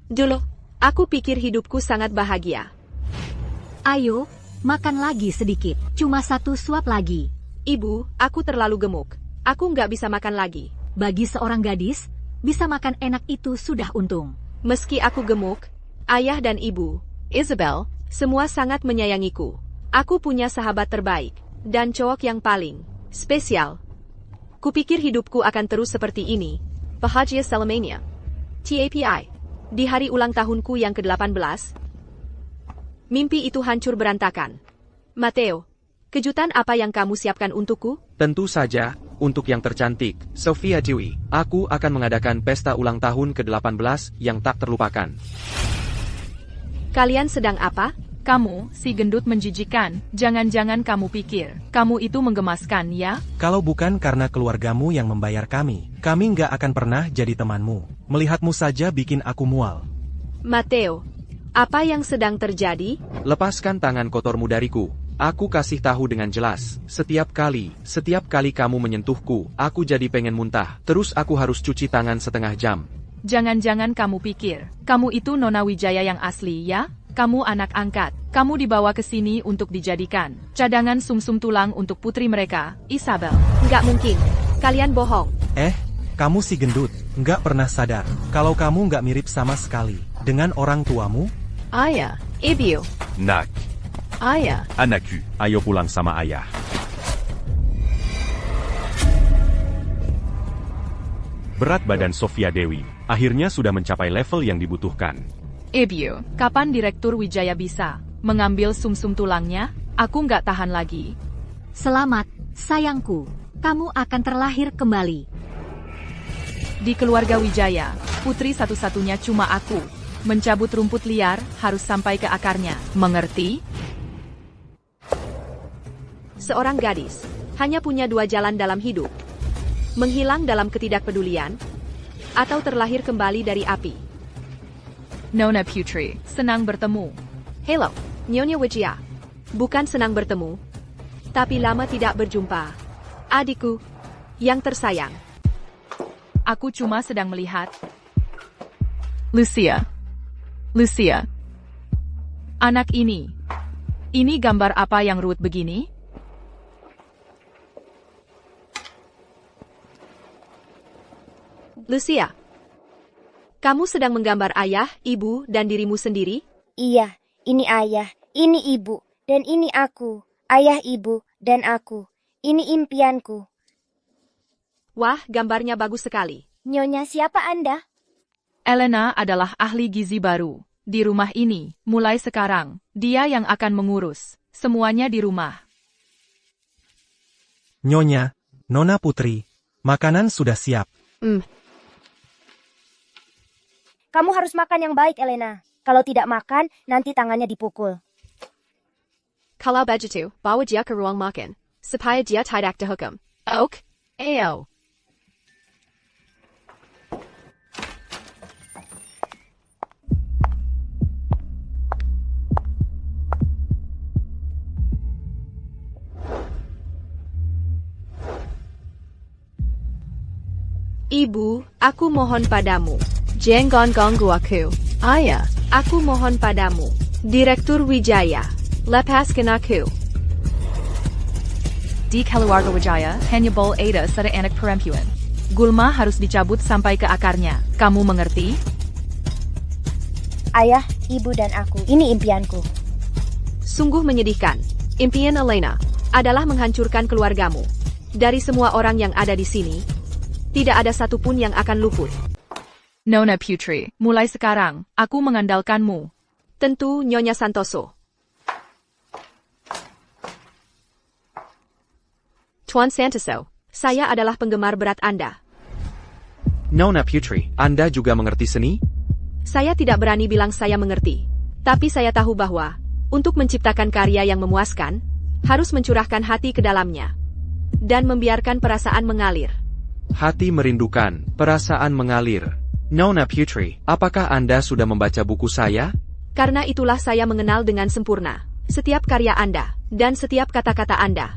Dulu, aku pikir hidupku sangat bahagia. Ayo, makan lagi sedikit. Cuma 1 suap lagi. Ibu, aku terlalu gemuk. Aku nggak bisa makan lagi. Bagi seorang gadis, bisa makan enak itu sudah untung. Meski aku gemuk, ayah dan ibu, Isabel, semua sangat menyayangiku. Aku punya sahabat terbaik, dan cowok yang paling spesial. Kupikir hidupku akan terus seperti ini. Bahagia selamanya. TAPI. Di hari ulang tahunku yang ke-18, mimpi itu hancur berantakan. Matteo, kejutan apa yang kamu siapkan untukku? Tentu saja, untuk yang tercantik, Sofia Dewi, aku akan mengadakan pesta ulang tahun ke-18 yang tak terlupakan. Kalian sedang apa? Kamu, si gendut menjijikan, jangan-jangan kamu pikir, kamu itu menggemaskan ya? Kalau bukan karena keluargamu yang membayar kami nggak akan pernah jadi temanmu. Melihatmu saja bikin aku mual. Matteo, apa yang sedang terjadi? Lepaskan tangan kotormu dariku. Aku kasih tahu dengan jelas, setiap kali kamu menyentuhku, aku jadi pengen muntah. Terus aku harus cuci tangan setengah jam. Jangan-jangan kamu pikir, kamu itu Nona Wijaya yang asli ya? Kamu anak angkat, kamu dibawa ke sini untuk dijadikan cadangan sumsum tulang untuk putri mereka, Isabel. Nggak mungkin, kalian bohong. Kamu si gendut, nggak pernah sadar kalau kamu nggak mirip sama sekali dengan orang tuamu? Ayah, ibu. Nak, Ayah. anakku, ayo pulang sama ayah. Berat badan Sofia Dewi akhirnya sudah mencapai level yang dibutuhkan. Ibu, kapan Direktur Wijaya bisa mengambil sumsum tulangnya? Aku nggak tahan lagi. Selamat, sayangku. Kamu akan terlahir kembali. Di keluarga Wijaya, putri satu-satunya cuma aku. Mencabut rumput liar harus sampai ke akarnya, mengerti? Seorang gadis hanya punya 2 jalan dalam hidup. Menghilang dalam ketidakpedulian, atau terlahir kembali dari api. Nona Putri, senang bertemu. Hello, Nyonya Wijaya. Bukan senang bertemu, tapi lama tidak berjumpa. Adikku, yang tersayang. Aku cuma sedang melihat. Lucia. Anak ini gambar apa yang ruwet begini? Lucia, kamu sedang menggambar ayah, ibu, dan dirimu sendiri? Iya, ini ayah, ini ibu, dan ini aku. Ayah, ibu, dan aku. Ini impianku. Wah, gambarnya bagus sekali. Nyonya, siapa Anda? Elena adalah ahli gizi baru di rumah ini. Mulai sekarang, dia yang akan mengurus semuanya di rumah. Nyonya, Nona Putri, makanan sudah siap. Kamu harus makan yang baik, Elena. Kalau tidak makan, nanti tangannya dipukul. Kalau begitu, bawa dia ke ruang makan, supaya dia tidak dihukum. Ok? Ayo. Ibu, aku mohon padamu. Jangan ganggu aku. Ayah, aku mohon padamu. Direktur Wijaya, lepaskan aku. Di keluarga Wijaya, hanya boleh ada satu anak perempuan. Gulma harus dicabut sampai ke akarnya. Kamu mengerti? Ayah, ibu, dan aku. Ini impianku. Sungguh menyedihkan. Impian Elena adalah menghancurkan keluargamu. Dari semua orang yang ada di sini, tidak ada satupun yang akan luput. Nona Putri, mulai sekarang, aku mengandalkanmu. Tentu Nyonya Santoso. Tuan Santoso, saya adalah penggemar berat Anda. Nona Putri, Anda juga mengerti seni? Saya tidak berani bilang saya mengerti. Tapi saya tahu bahwa, untuk menciptakan karya yang memuaskan, harus mencurahkan hati ke dalamnya. Dan membiarkan perasaan mengalir. Hati merindukan, perasaan mengalir. Nona Putri, apakah Anda sudah membaca buku saya? Karena itulah saya mengenal dengan sempurna setiap karya Anda, dan setiap kata-kata Anda.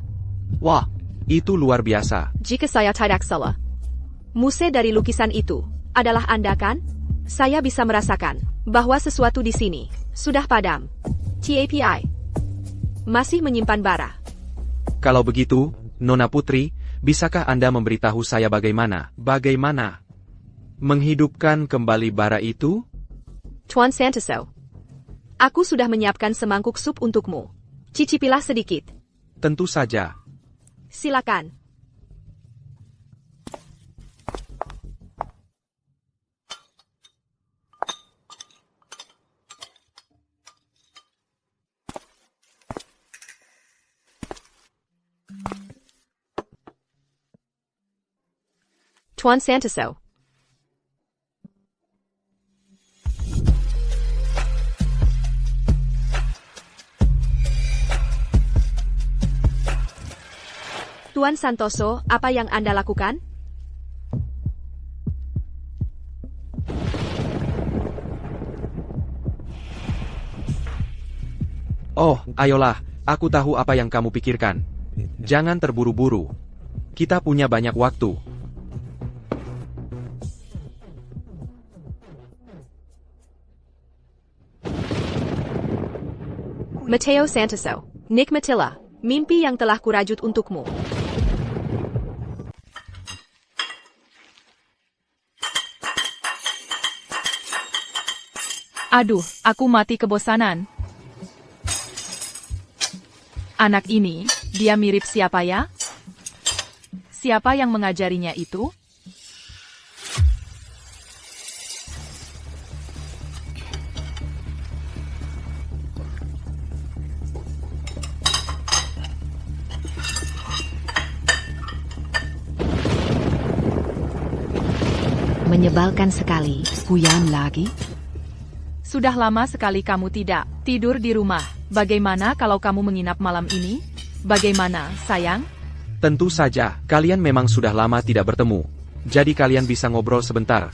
Wah, itu luar biasa. Jika saya tidak salah, muse dari lukisan itu adalah Anda kan? Saya bisa merasakan bahwa sesuatu di sini sudah padam. TAPI masih menyimpan bara. Kalau begitu, Nona Putri, bisakah Anda memberitahu saya bagaimana menghidupkan kembali bara itu? Tuan Santoso, aku sudah menyiapkan semangkuk sup untukmu. Cicipilah sedikit. Tentu saja. Silakan. Tuan Santoso. Tuan Santoso, apa yang Anda lakukan? Oh, ayolah, aku tahu apa yang kamu pikirkan. Jangan terburu-buru. Kita punya banyak waktu. Mateo Santoso, Nick Matilla, mimpi yang telah kurajut untukmu. Aduh, aku mati kebosanan. Anak ini, dia mirip siapa ya? Siapa yang mengajarinya itu? Menyebalkan sekali. Hujan lagi? Sudah lama sekali kamu tidak tidur di rumah. Bagaimana kalau kamu menginap malam ini? Bagaimana, sayang? Tentu saja, kalian memang sudah lama tidak bertemu. Jadi kalian bisa ngobrol sebentar.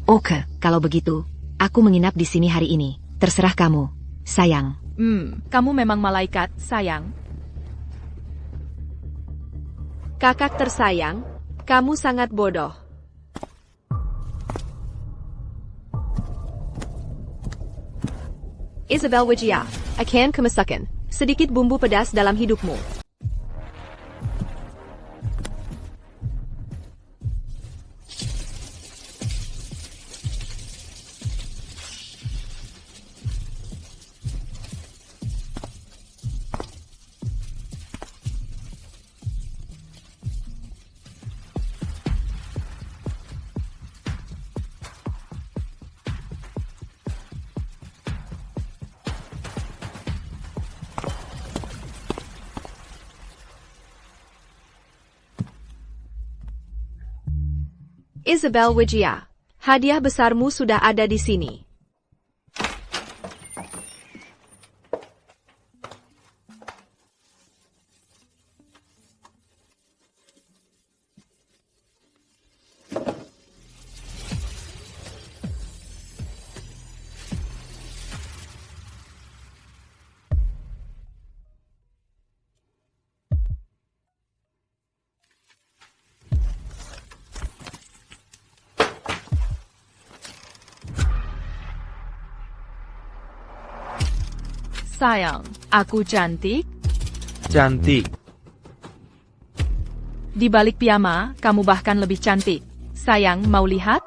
Oke, kalau begitu, aku menginap di sini hari ini. Terserah kamu, sayang. Kamu memang malaikat, sayang. Kakak tersayang, kamu sangat bodoh. Isabel Wijaya, akan kemasakkan sedikit bumbu pedas dalam hidupmu. Isabel Wijaya, hadiah besarmu sudah ada di sini. Sayang, aku cantik? Cantik. Di balik piyama, kamu bahkan lebih cantik. Sayang, mau lihat?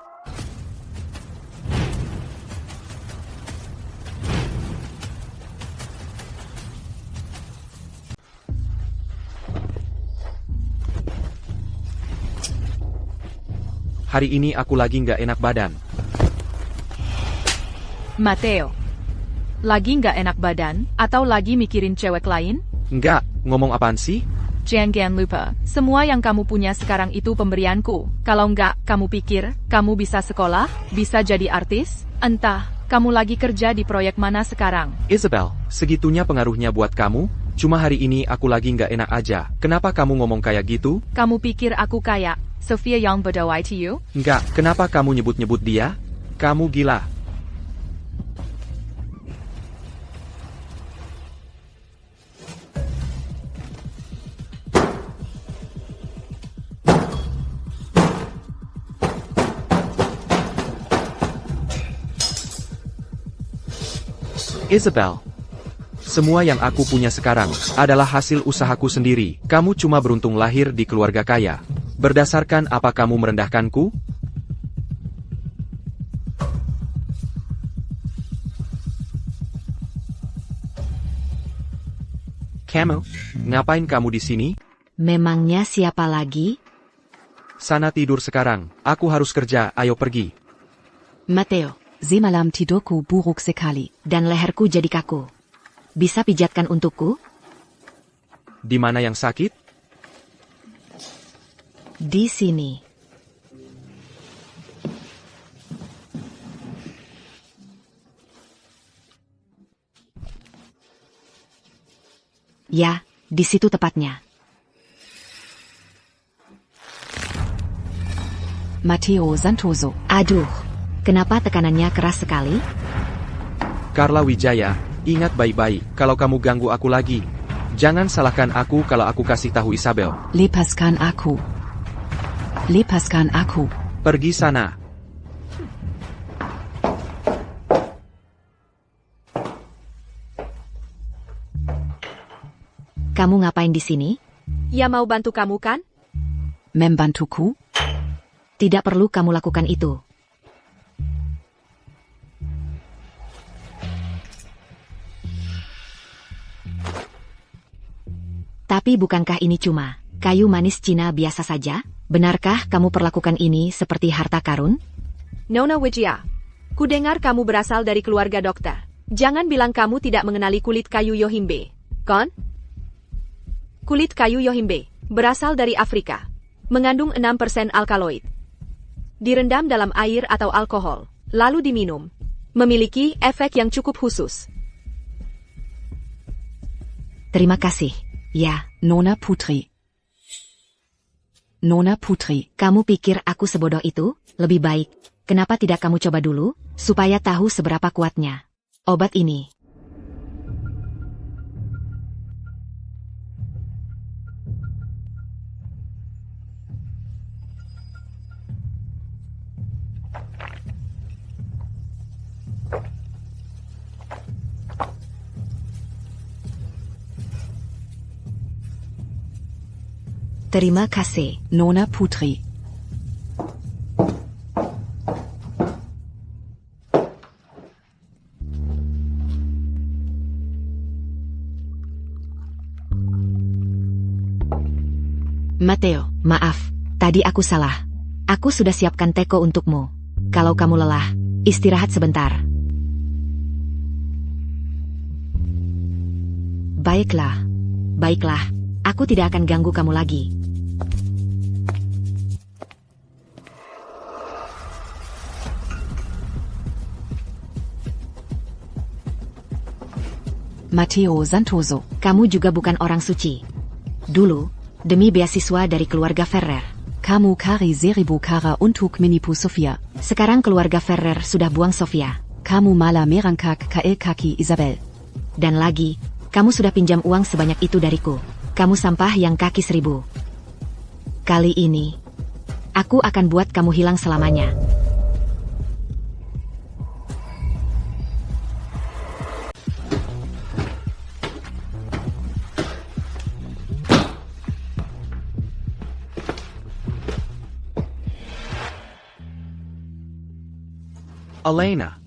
Hari ini aku lagi nggak enak badan. Mateo, lagi nggak enak badan, atau lagi mikirin cewek lain? Nggak, ngomong apaan sih? Jangan lupa, semua yang kamu punya sekarang itu pemberianku. Kalau nggak, kamu pikir, kamu bisa sekolah, bisa jadi artis? Entah, kamu lagi kerja di proyek mana sekarang? Isabel, segitunya pengaruhnya buat kamu? Cuma hari ini aku lagi nggak enak aja. Kenapa kamu ngomong kayak gitu? Kamu pikir aku kayak Sophia yang berdawai to you? Nggak, kenapa kamu nyebut-nyebut dia? Kamu gila. Isabel. Semua yang aku punya sekarang adalah hasil usahaku sendiri. Kamu cuma beruntung lahir di keluarga kaya. Berdasarkan apa kamu merendahkanku? Kamu, ngapain kamu di sini? Memangnya siapa lagi? Sana tidur sekarang. Aku harus kerja, ayo pergi. Matteo, semalam tidurku buruk sekali. dan leherku jadi kaku. Bisa pijatkan untukku? Di mana yang sakit? Di sini. Ya, di situ tepatnya. Matteo Santoso. Aduh, kenapa tekanannya keras sekali? Carla Wijaya, ingat baik-baik kalau kamu ganggu aku lagi. Jangan salahkan aku kalau aku kasih tahu Isabel. Lepaskan aku. Lepaskan aku. Pergi sana. Kamu ngapain di sini? Ya mau bantu kamu kan? Membantuku? Tidak perlu kamu lakukan itu. Tapi bukankah ini cuma kayu manis Cina biasa saja? Benarkah kamu perlakukan ini seperti harta karun? Nona Wijaya, ku dengar kamu berasal dari keluarga dokter. Jangan bilang kamu tidak mengenali kulit kayu Yohimbe, kon? Kulit kayu Yohimbe berasal dari Afrika. Mengandung 6% alkaloid. Direndam dalam air atau alkohol, lalu diminum. Memiliki efek yang cukup khusus. Terima kasih. Ya, Nona Putri. Nona Putri. kamu pikir aku sebodoh itu? Lebih baik, kenapa tidak kamu coba dulu, supaya tahu seberapa kuatnya obat ini. Terima kasih. Nona Putri. Matteo, maaf, tadi aku salah. Aku sudah siapkan teko untukmu. Kalau kamu lelah, istirahat sebentar. Baiklah, baiklah, aku tidak akan ganggu kamu lagi. Matteo Santoso. Kamu juga bukan orang suci. Dulu, demi beasiswa dari keluarga Ferrer. Kamu kari seribu kara untuk menipu Sofia. Sekarang keluarga Ferrer sudah buang Sofia. Kamu malah merangkak kaki Isabel. Dan lagi, kamu sudah pinjam uang sebanyak itu dariku. Kamu sampah yang kaki 1000. Kali ini, aku akan buat kamu hilang selamanya. Elena.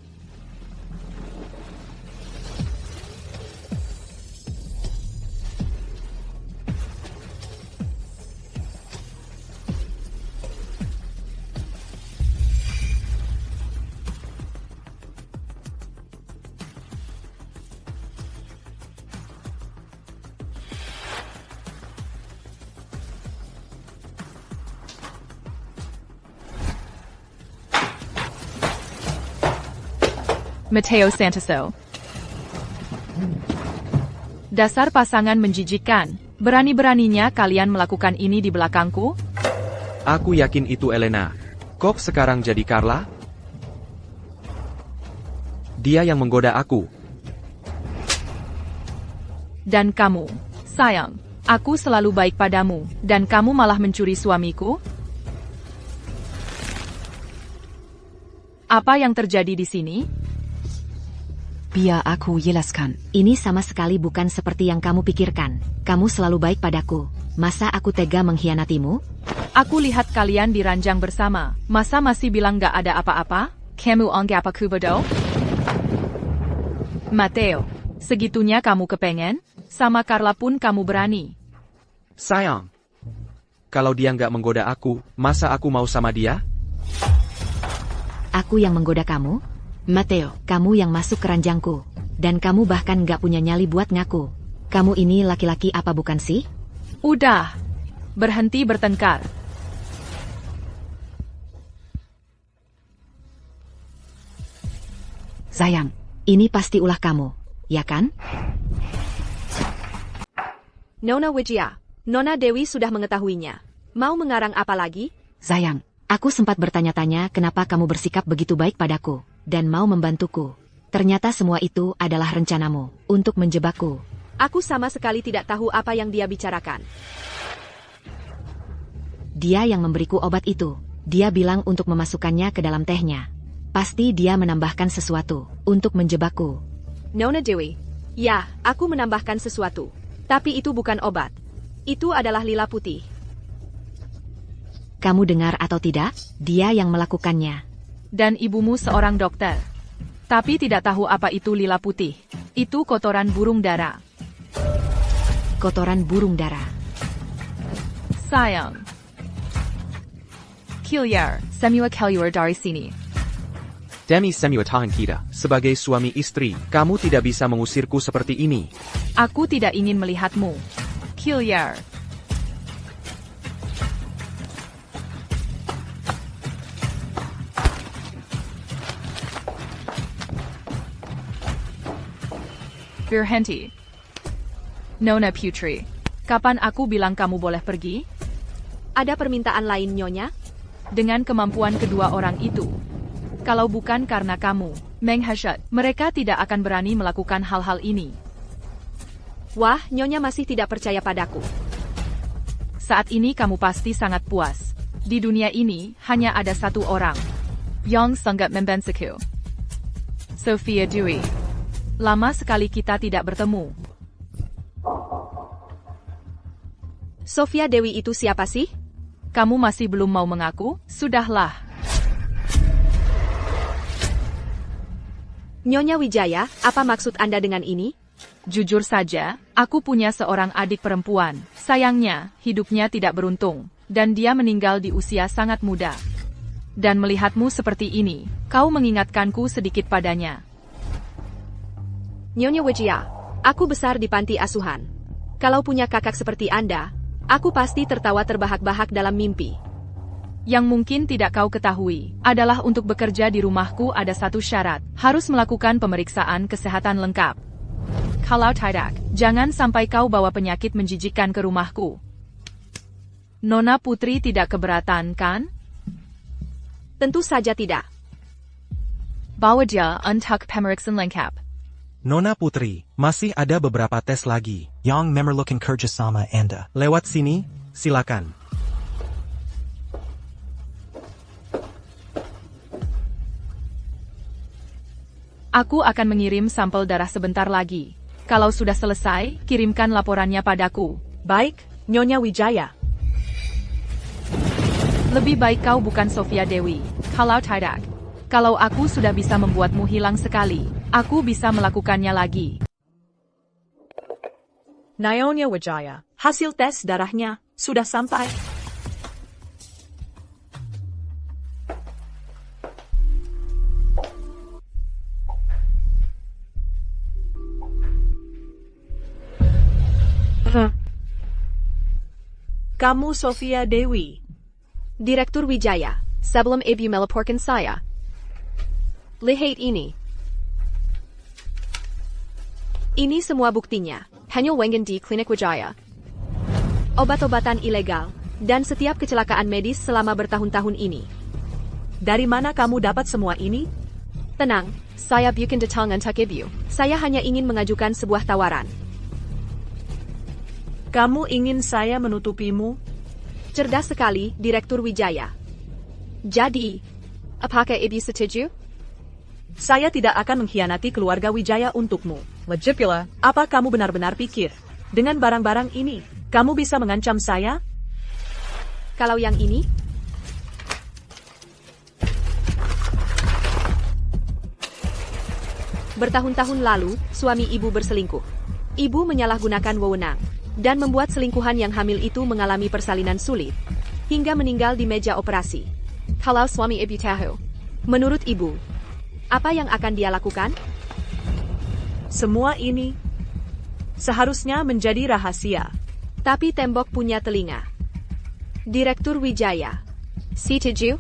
Matteo Santoso. Dasar pasangan menjijikkan. Berani-beraninya kalian melakukan ini di belakangku? Aku yakin itu Elena. Kok sekarang jadi Carla? Dia yang menggoda aku. Dan kamu, sayang, aku selalu baik padamu, dan kamu malah mencuri suamiku? Apa yang terjadi di sini? Biar aku jelaskan. Ini sama sekali bukan seperti yang kamu pikirkan. Kamu selalu baik padaku. Masa aku tega mengkhianatimu? Aku lihat kalian di ranjang bersama. Masa masih bilang gak ada apa-apa? Kamu anggap aku bodoh? Mateo, segitunya kamu kepengen? Sama Carla pun kamu berani. Sayang. Kalau dia nggak menggoda aku, masa aku mau sama dia? Aku yang menggoda kamu? Mateo, kamu yang masuk ke ranjangku. Dan kamu bahkan nggak punya nyali buat ngaku. Kamu ini laki-laki apa bukan sih? Udah. Berhenti bertengkar. Sayang, ini pasti ulah kamu, ya kan? Nona Wijaya, Nona Dewi sudah mengetahuinya. Mau mengarang apa lagi? Sayang, aku sempat bertanya-tanya kenapa kamu bersikap begitu baik padaku, dan mau membantuku. Ternyata semua itu adalah rencanamu, untuk menjebakku. Aku sama sekali tidak tahu apa yang dia bicarakan. Dia yang memberiku obat itu. Dia bilang untuk memasukkannya ke dalam tehnya. Pasti dia menambahkan sesuatu, untuk menjebakku. Nona Dewi, ya, aku menambahkan sesuatu. Tapi itu bukan obat. Itu adalah lila putih. Kamu dengar atau tidak? Dia yang melakukannya. Dan ibumu seorang dokter. Tapi tidak tahu apa itu lila putih. Itu kotoran burung dara. Kotoran burung dara. Sayang. Kilyar, semua keluar dari sini. Demi semua tahan kita, sebagai suami istri, kamu tidak bisa mengusirku seperti ini. Aku tidak ingin melihatmu. Kilyar. Berhenti. Nona Putri, kapan aku bilang kamu boleh pergi? Ada permintaan lain, Nyonya? Dengan kemampuan kedua orang itu. Kalau bukan karena kamu, Meng Hashut, mereka tidak akan berani melakukan hal-hal ini. Wah, Nyonya masih tidak percaya padaku. Saat ini kamu pasti sangat puas. Di dunia ini, hanya ada satu orang yang sangat membensiku. Sophia Dewi. Lama sekali kita tidak bertemu. Sophia Dewi itu siapa sih? Kamu masih belum mau mengaku? Sudahlah. Nyonya Wijaya, apa maksud Anda dengan ini? Jujur saja, aku punya seorang adik perempuan. Sayangnya, hidupnya tidak beruntung. Dan dia meninggal di usia sangat muda. Dan melihatmu seperti ini, kau mengingatkanku sedikit padanya. Nyonya Wijaya, aku besar di panti asuhan. Kalau punya kakak seperti Anda, aku pasti tertawa terbahak-bahak dalam mimpi. Yang mungkin tidak kau ketahui, adalah untuk bekerja di rumahku ada satu syarat, harus melakukan pemeriksaan kesehatan lengkap. Kalau tidak, jangan sampai kau bawa penyakit menjijikkan ke rumahku. Nona Putri tidak keberatan, kan? Tentu saja tidak. Bawa dia untuk pemeriksaan lengkap. Nona Putri, masih ada beberapa tes lagi. Yang memerlukan kerjasama Anda. Lewat sini, silakan. Aku akan mengirim sampel darah sebentar lagi. Kalau sudah selesai, kirimkan laporannya padaku. Baik, Nyonya Wijaya. Lebih baik kau bukan Sophia Dewi. Kalau tidak, kalau aku sudah bisa membuatmu hilang sekali, aku bisa melakukannya lagi. Nyonya Wijaya, hasil tes darahnya sudah sampai. Kamu Sophia Dewi. Direktur Wijaya, sebelum ibu melaporkan saya. Lihat ini. Ini semua buktinya. Hanya Wengen di Klinik Wijaya. Obat-obatan ilegal, dan setiap kecelakaan medis selama bertahun-tahun ini. Dari mana kamu dapat semua ini? Tenang, saya bukan datang untuk ibu. Saya hanya ingin mengajukan sebuah tawaran. Kamu ingin saya menutupimu? Cerdas sekali, Direktur Wijaya. Jadi, apakah ibu setuju? Saya tidak akan mengkhianati keluarga Wijaya untukmu. Lagi pula, apa kamu benar-benar pikir? Dengan barang-barang ini, kamu bisa mengancam saya? Kalau yang ini, bertahun-tahun lalu, suami ibu berselingkuh. Ibu menyalahgunakan wewenang, dan membuat selingkuhan yang hamil itu mengalami persalinan sulit, hingga meninggal di meja operasi. Kalau suami ibu tahu, menurut ibu, apa yang akan dia lakukan? Semua ini seharusnya menjadi rahasia. Tapi tembok punya telinga. Direktur Wijaya. Setuju?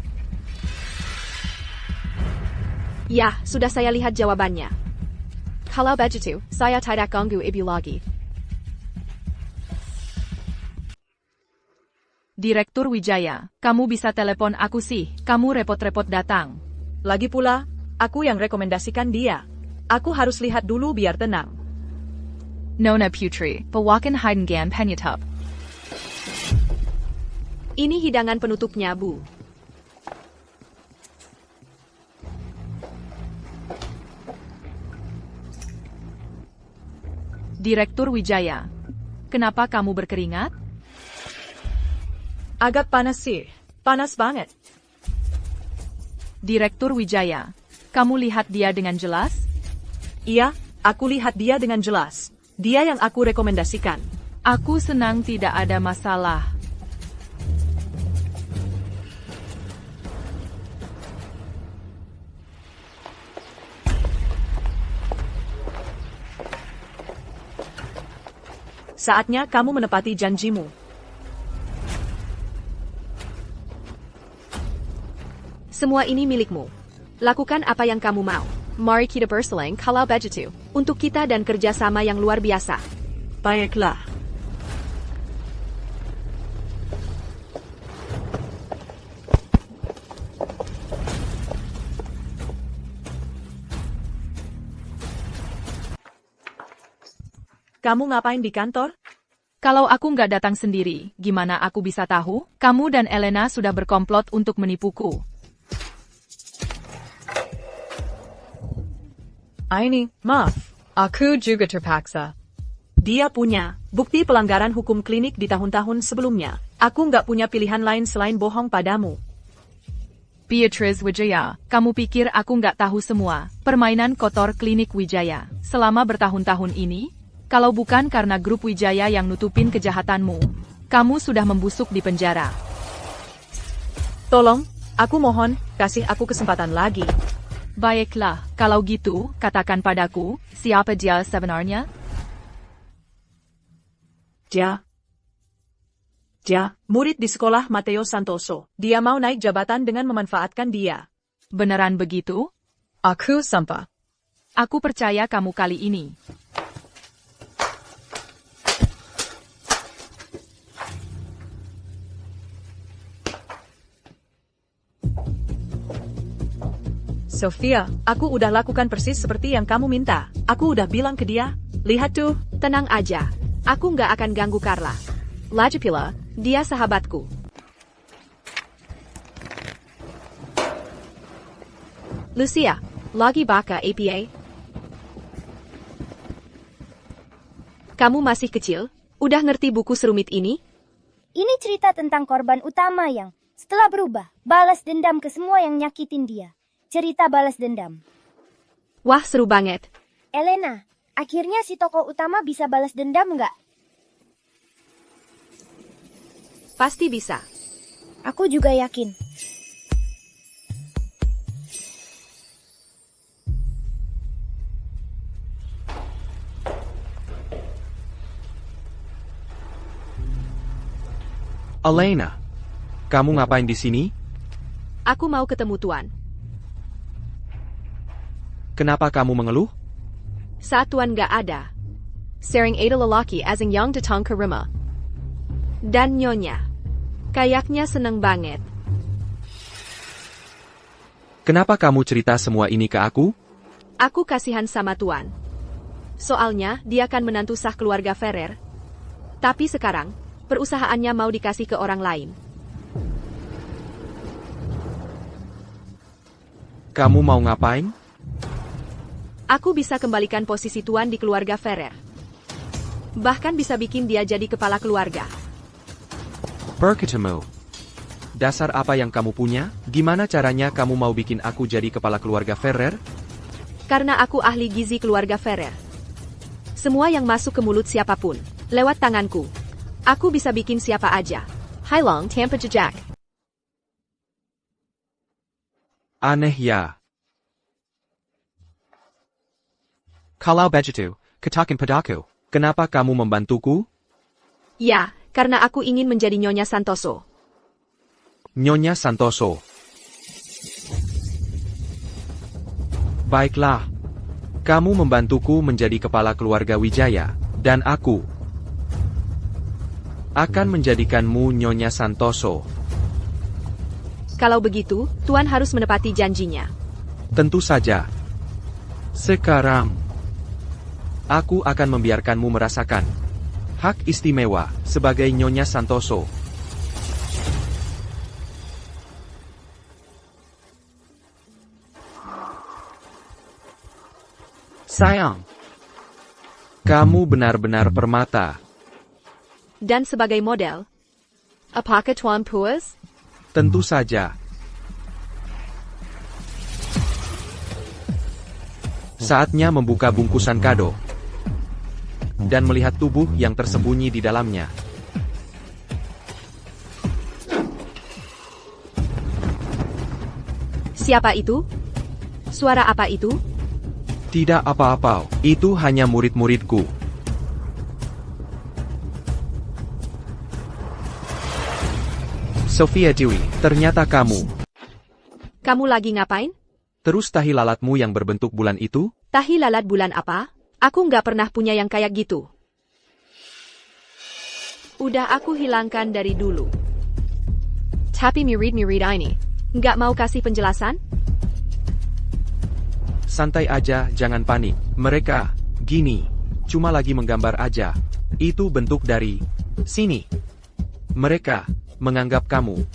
Ya, sudah saya lihat jawabannya. Kalau begitu, saya tidak ganggu ibu lagi. Direktur Wijaya, kamu bisa telepon aku sih, kamu repot-repot datang. Lagi pula, aku yang rekomendasikan dia. Aku harus lihat dulu biar tenang. Nona Putri, Pewakan Heidengan Penyetop. Ini hidangan penutupnya, Bu. Direktur Wijaya, kenapa kamu berkeringat? Agak panas sih. Panas banget. Direktur Wijaya, kamu lihat dia dengan jelas? Iya, aku lihat dia dengan jelas. Dia yang aku rekomendasikan. Aku senang tidak ada masalah. Saatnya kamu menepati janjimu. Semua ini milikmu. Lakukan apa yang kamu mau. Mari kita berseling kalau begitu. Untuk kita dan kerjasama yang luar biasa. Baiklah. Kamu ngapain di kantor? Kalau aku nggak datang sendiri, gimana aku bisa tahu? Kamu dan Elena sudah berkomplot untuk menipuku. Ini, maaf. Aku juga terpaksa. Dia punya bukti pelanggaran hukum klinik di tahun-tahun sebelumnya. Aku nggak punya pilihan lain selain bohong padamu. Beatrice Wijaya, kamu pikir aku nggak tahu semua permainan kotor klinik Wijaya selama bertahun-tahun ini? Kalau bukan karena grup Wijaya yang nutupin kejahatanmu, kamu sudah membusuk di penjara. Tolong, aku mohon, kasih aku kesempatan lagi. Baiklah, kalau gitu, katakan padaku, siapa dia sebenarnya? Dia, murid di sekolah Matteo Santoso. Dia mau naik jabatan dengan memanfaatkan dia. Beneran begitu? Aku sampah. Aku percaya kamu kali ini. Sofia, aku udah lakukan persis seperti yang kamu minta. Aku udah bilang ke dia. Lihat tuh. Tenang aja. Aku nggak akan ganggu Carla. Lagi pula, dia sahabatku. Lucia, lagi baka APA? Kamu masih kecil? Udah ngerti buku serumit ini? Ini cerita tentang korban utama yang, setelah berubah, balas dendam ke semua yang nyakitin dia. Cerita balas dendam. Wah, seru banget. Elena, akhirnya si tokoh utama bisa balas dendam nggak? Pasti bisa. Aku juga yakin. Elena, kamu ngapain di sini? Aku mau ketemu Tuan. Kenapa kamu mengeluh? Saat Tuan gak ada, sering ada lelaki asing yang datang ke rumah. Dan Nyonya, kayaknya seneng banget. Kenapa kamu cerita semua ini ke aku? Aku kasihan sama Tuan. Soalnya, dia kan menantu sah keluarga Ferrer. Tapi sekarang, perusahaannya mau dikasih ke orang lain. Kamu mau ngapain? Aku bisa kembalikan posisi tuan di keluarga Ferrer. Bahkan bisa bikin dia jadi kepala keluarga. Berketemu. Dasar apa yang kamu punya? Gimana caranya kamu mau bikin aku jadi kepala keluarga Ferrer? Karena aku ahli gizi keluarga Ferrer. Semua yang masuk ke mulut siapapun, lewat tanganku. Aku bisa bikin siapa aja. Hailong tanpa jejak. Aneh ya. Kalau begitu, katakan padaku, kenapa kamu membantuku? Ya, karena aku ingin menjadi Nyonya Santoso. Nyonya Santoso. Baiklah. Kamu membantuku menjadi kepala keluarga Wijaya, dan aku akan menjadikanmu Nyonya Santoso. Kalau begitu, Tuan harus menepati janjinya. Tentu saja. Sekarang, aku akan membiarkanmu merasakan hak istimewa sebagai Nyonya Santoso. Sayang, kamu benar-benar permata. Dan sebagai model, apakah Tuan puas? Tentu saja. Saatnya membuka bungkusan kado dan melihat tubuh yang tersembunyi di dalamnya. Siapa itu? Suara apa itu? Tidak apa-apa, itu hanya murid-muridku. Sophia Dewi, ternyata kamu. Kamu lagi ngapain? Terus tahi lalatmu yang berbentuk bulan itu? Tahi lalat bulan apa? Aku nggak pernah punya yang kayak gitu. Udah aku hilangkan dari dulu. Tapi murid-murid ini, nggak mau kasih penjelasan? Santai aja, jangan panik. Mereka, gini, cuma lagi menggambar aja. Itu bentuk dari sini. Mereka menganggap kamu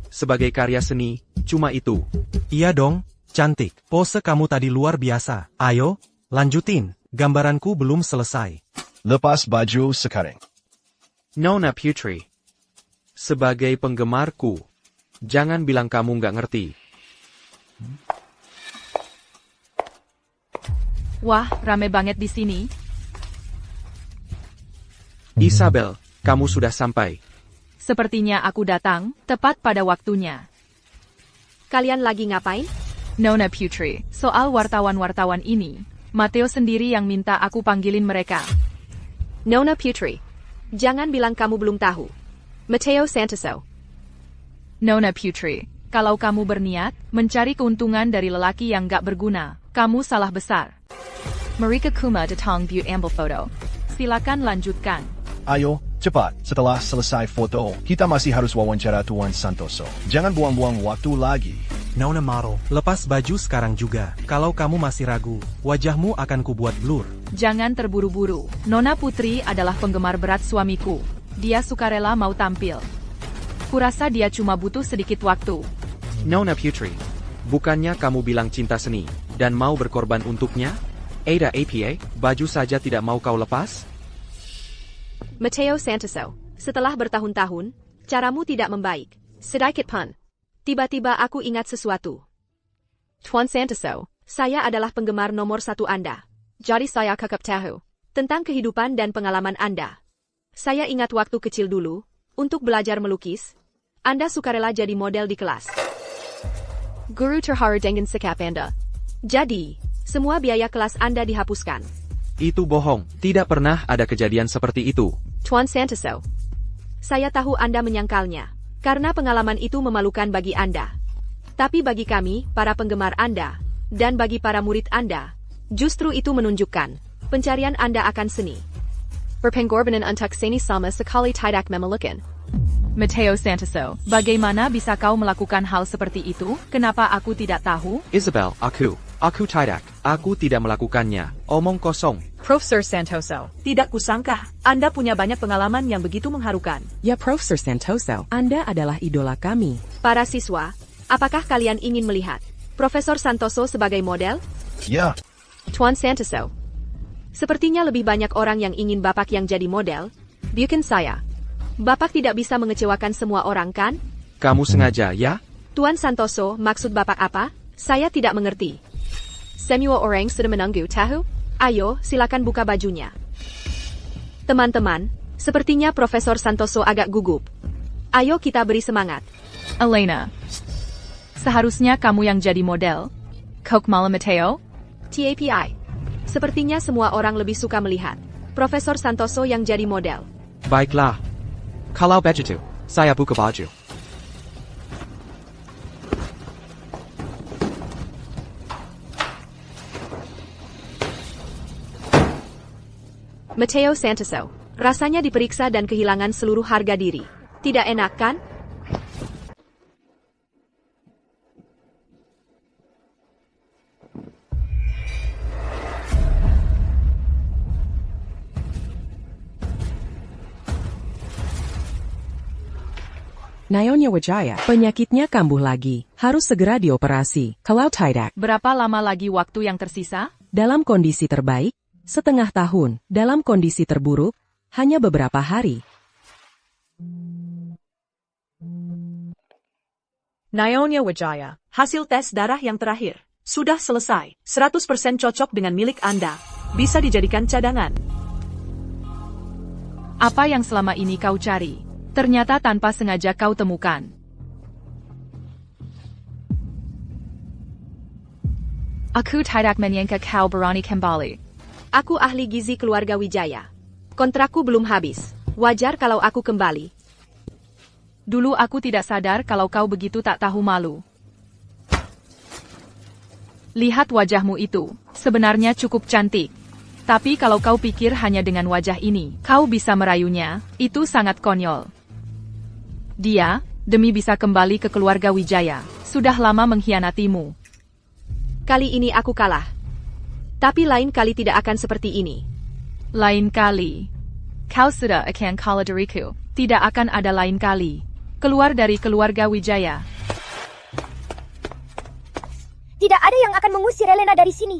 sebagai karya seni, cuma itu. Iya dong, cantik. Pose kamu tadi luar biasa. Ayo, lanjutin. Gambaranku belum selesai. Lepas baju sekarang. Nona Putri. Sebagai penggemarku, jangan bilang kamu nggak ngerti. Wah, rame banget di sini. Isabel, kamu sudah sampai. Sepertinya aku datang tepat pada waktunya. Kalian lagi ngapain? Nona Putri, soal wartawan-wartawan ini, Matteo sendiri yang minta aku panggilin mereka. Nona Putri, jangan bilang kamu belum tahu. Matteo Santoso. Nona Putri, kalau kamu berniat mencari keuntungan dari lelaki yang gak berguna, kamu salah besar. Marika Kuma datang view ambil foto. Silakan lanjutkan. Ayo, cepat. Setelah selesai foto, kita masih harus wawancara Tuan Santoso. Jangan buang-buang waktu lagi. Nona model, lepas baju sekarang juga. Kalau kamu masih ragu, wajahmu akan kubuat blur. Jangan terburu-buru. Nona Putri adalah penggemar berat suamiku. Dia sukarela mau tampil. Kurasa dia cuma butuh sedikit waktu. Nona Putri, bukannya kamu bilang cinta seni dan mau berkorban untuknya? Ada apa, baju saja tidak mau kau lepas? Matteo Santoso, setelah bertahun-tahun, caramu tidak membaik. Sedikit pun. Tiba-tiba aku ingat sesuatu. Tuan Santoso, saya adalah penggemar nomor 1 Anda. Jadi saya kakap tahu tentang kehidupan dan pengalaman Anda. Saya ingat waktu kecil dulu, untuk belajar melukis, Anda sukarela jadi model di kelas. Guru terharu dengan sikap Anda. Jadi, semua biaya kelas Anda dihapuskan. Itu bohong, tidak pernah ada kejadian seperti itu. Tuan Santoso, saya tahu Anda menyangkalnya, karena pengalaman itu memalukan bagi Anda. Tapi bagi kami, para penggemar Anda, dan bagi para murid Anda, justru itu menunjukkan, pencarian Anda akan seni. Berpengorbanan untuk seni sama sekali tidak memalukan. Matteo Santoso, bagaimana bisa kau melakukan hal seperti itu? Kenapa aku tidak tahu? Isabel, aku tidak. Aku tidak melakukannya. Omong kosong. Profesor Santoso, tidak kusangka Anda punya banyak pengalaman yang begitu mengharukan. Ya Profesor Santoso, Anda adalah idola kami. Para siswa, apakah kalian ingin melihat Profesor Santoso sebagai model? Ya. Tuan Santoso. Sepertinya lebih banyak orang yang ingin Bapak yang jadi model. Bukan saya. Bapak tidak bisa mengecewakan semua orang kan? Kamu sengaja, ya? Tuan Santoso, maksud Bapak apa? Saya tidak mengerti. Semua orang sudah menunggu, tahu? Ayo, silakan buka bajunya. Teman-teman, sepertinya Profesor Santoso agak gugup. Ayo kita beri semangat. Elena. Seharusnya kamu yang jadi model. Coke malam Mateo? TAPI. Sepertinya semua orang lebih suka melihat Profesor Santoso yang jadi model. Baiklah. Kalau begitu, saya buka baju. Mateo Santoso, rasanya diperiksa dan kehilangan seluruh harga diri. Tidak enak kan? Nyonya Wijaya, penyakitnya kambuh lagi. Harus segera dioperasi. Kalau tidak, Berapa lama lagi waktu yang tersisa? dalam kondisi terbaik, setengah tahun. Dalam kondisi terburuk, hanya beberapa hari. Nyonya Wijaya, hasil tes darah yang terakhir. Sudah selesai. 100% cocok dengan milik Anda. Bisa dijadikan cadangan. Apa yang selama ini kau cari? Ternyata tanpa sengaja kau temukan. Aku tidak menyangka kau berani kembali. Aku ahli gizi keluarga Wijaya. Kontrakku belum habis. Wajar kalau aku kembali. Dulu aku tidak sadar kalau kau begitu tak tahu malu. Lihat wajahmu itu, sebenarnya cukup cantik. Tapi kalau kau pikir hanya dengan wajah ini, kau bisa merayunya, itu sangat konyol. Dia, demi bisa kembali ke keluarga Wijaya, sudah lama mengkhianatimu. Kali ini aku kalah. Tapi lain kali tidak akan seperti ini. Lain kali. Kau sudah akan kalah dariku. Tidak akan ada lain kali. Keluar dari keluarga Wijaya. Tidak ada yang akan mengusir Elena dari sini.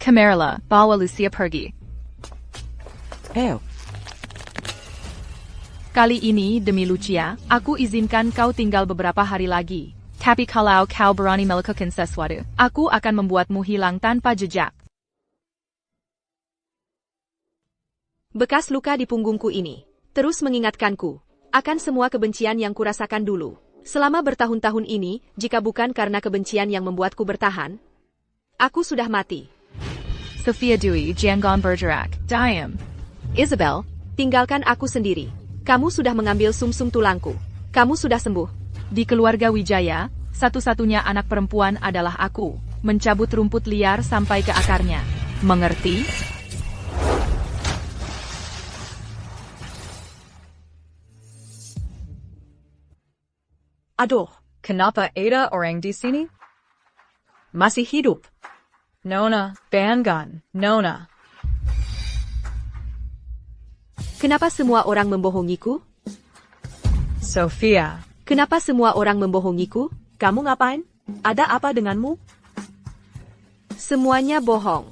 Camarilla, bawa Lucia pergi. Kali ini, demi Lucia, aku izinkan kau tinggal beberapa hari lagi. Tapi kalau kau berani melakukan sesuatu, aku akan membuatmu hilang tanpa jejak. Bekas luka di punggungku ini terus mengingatkanku akan semua kebencian yang kurasakan dulu. Selama bertahun-tahun ini, jika bukan karena kebencian yang membuatku bertahan, aku sudah mati. Sophia Dewey, Jangan bergerak, diam. Isabel, tinggalkan aku sendiri. Kamu sudah mengambil sumsum tulangku. Kamu sudah sembuh. Di keluarga Wijaya, satu-satunya anak perempuan adalah aku. Mencabut rumput liar sampai ke akarnya. Mengerti? Aduh, kenapa ada orang di sini? Masih hidup. Nona, Bangan, Nona. Kenapa semua orang membohongiku? Sophia. Kenapa semua orang membohongiku? Kamu ngapain? Ada apa denganmu? Semuanya bohong.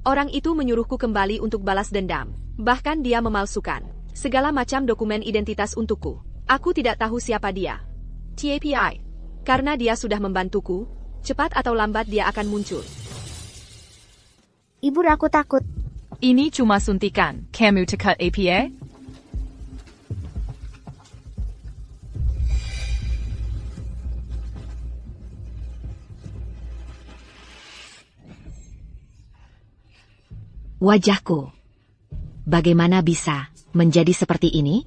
Orang itu menyuruhku kembali untuk balas dendam. Bahkan dia memalsukan segala macam dokumen identitas untukku. Aku tidak tahu siapa dia. TAPI. Karena dia sudah membantuku, cepat atau lambat dia akan muncul. Ibu, aku takut. Ini cuma suntikan. Kamu tekat APA? Wajahku. Bagaimana bisa menjadi seperti ini?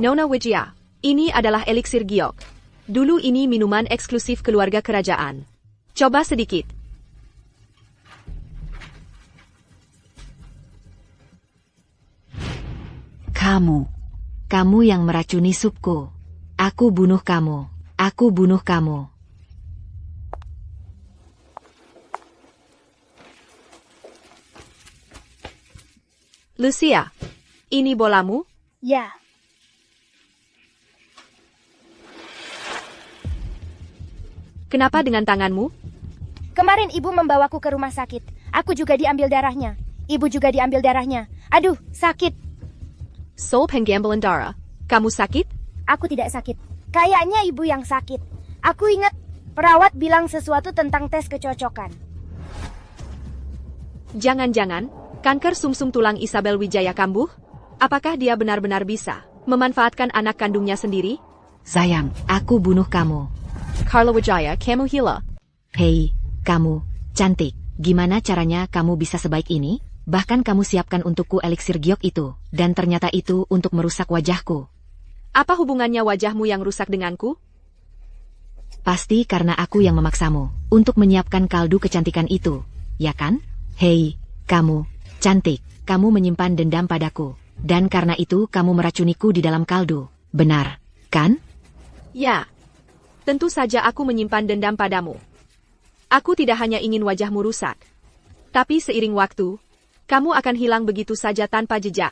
Nona Wijaya, ini adalah eliksir giok. Dulu ini minuman eksklusif keluarga kerajaan. Coba sedikit. Kamu yang meracuni supku. Aku bunuh kamu. Aku bunuh kamu. Lucia, ini bolamu? Ya. Kenapa dengan tanganmu? Kemarin ibu membawaku ke rumah sakit. Aku juga diambil darahnya. Ibu juga diambil darahnya. Aduh, sakit. Sol Penggambelandara, kamu sakit? Aku tidak sakit. Kayaknya ibu yang sakit. Aku ingat perawat bilang sesuatu tentang tes kecocokan. Jangan-jangan, kanker sumsum tulang Isabel Wijaya kambuh? Apakah dia benar-benar bisa memanfaatkan anak kandungnya sendiri? Sayang, aku bunuh kamu. Carla Wijaya, kamu gila. Hei, kamu, cantik. Gimana caranya kamu bisa sebaik ini? Bahkan kamu siapkan untukku eliksir giok itu, dan ternyata itu untuk merusak wajahku. Apa hubungannya wajahmu yang rusak denganku? Pasti karena aku yang memaksamu untuk menyiapkan kaldu kecantikan itu, ya kan? Hei, kamu, cantik, kamu menyimpan dendam padaku. Dan karena itu kamu meracuniku di dalam kaldu, benar, kan? Ya, tentu saja aku menyimpan dendam padamu. Aku tidak hanya ingin wajahmu rusak, tapi seiring waktu, kamu akan hilang begitu saja tanpa jejak.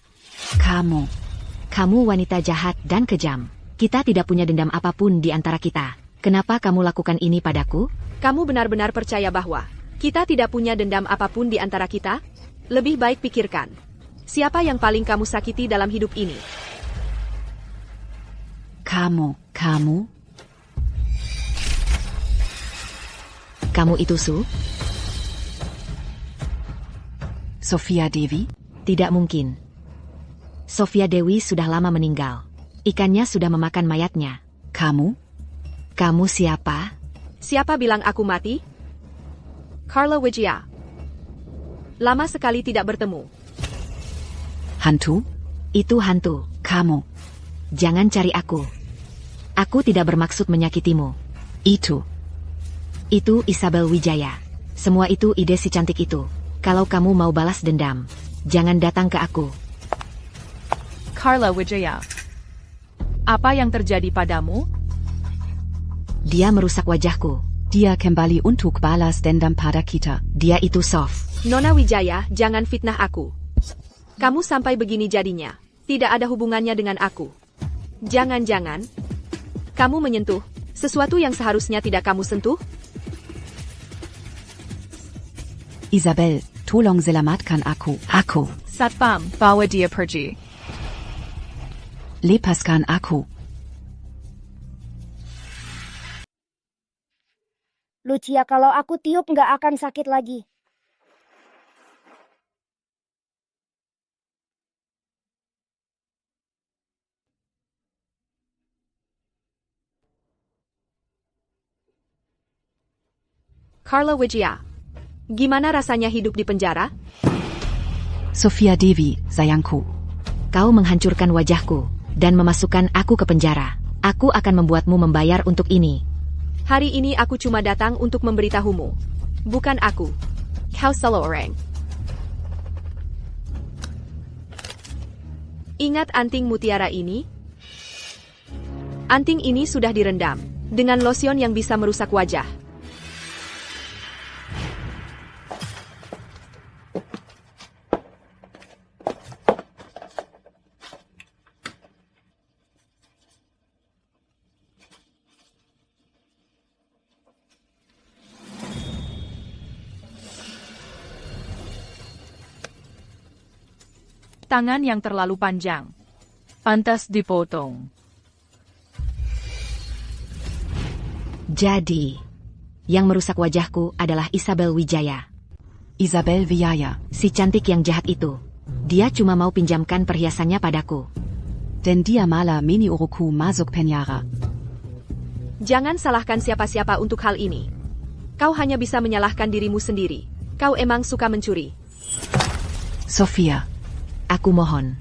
Kamu wanita jahat dan kejam. Kita tidak punya dendam apapun di antara kita. Kenapa kamu lakukan ini padaku? Kamu benar-benar percaya bahwa kita tidak punya dendam apapun di antara kita? Lebih baik pikirkan, siapa yang paling kamu sakiti dalam hidup ini? Kamu itu Su? Sophia Dewi? Tidak mungkin. Sophia Dewi sudah lama meninggal. Ikannya sudah memakan mayatnya. Kamu siapa? Siapa bilang aku mati? Carla Wijaya. Lama sekali tidak bertemu. Hantu? Itu hantu. Kamu. Jangan cari aku. Aku tidak bermaksud menyakitimu. Itu Isabel Wijaya. Semua itu ide si cantik itu. Kalau kamu mau balas dendam, jangan datang ke aku. Carla Wijaya. Apa yang terjadi padamu? Dia merusak wajahku. Dia kembali untuk balas dendam pada kita. Dia itu soft. Nona Wijaya, jangan fitnah aku. Kamu sampai begini jadinya. Tidak ada hubungannya dengan aku. Jangan-jangan kamu menyentuh sesuatu yang seharusnya tidak kamu sentuh? Isabel, tolong selamatkan aku. Satpam, bawa dia pergi. Lepaskan aku. Lucia, kalau aku tiup nggak akan sakit lagi. Carla Wijaya, gimana rasanya hidup di penjara? Sophia Dewi, sayangku. Kau menghancurkan wajahku dan memasukkan aku ke penjara. Aku akan membuatmu membayar untuk ini. Hari ini aku cuma datang untuk memberitahumu. Bukan aku. Kau salah orang. Ingat anting mutiara ini? Anting ini sudah direndam dengan lotion yang bisa merusak wajah. Tangan yang terlalu panjang. Pantas dipotong. Jadi, yang merusak wajahku adalah Isabel Wijaya. Isabel Wijaya. Si cantik yang jahat itu. Dia cuma mau pinjamkan perhiasannya padaku. Dan dia malah menyuruhku masuk penjara. Jangan salahkan siapa-siapa untuk hal ini. Kau hanya bisa menyalahkan dirimu sendiri. Kau emang suka mencuri. Sophia. Aku mohon.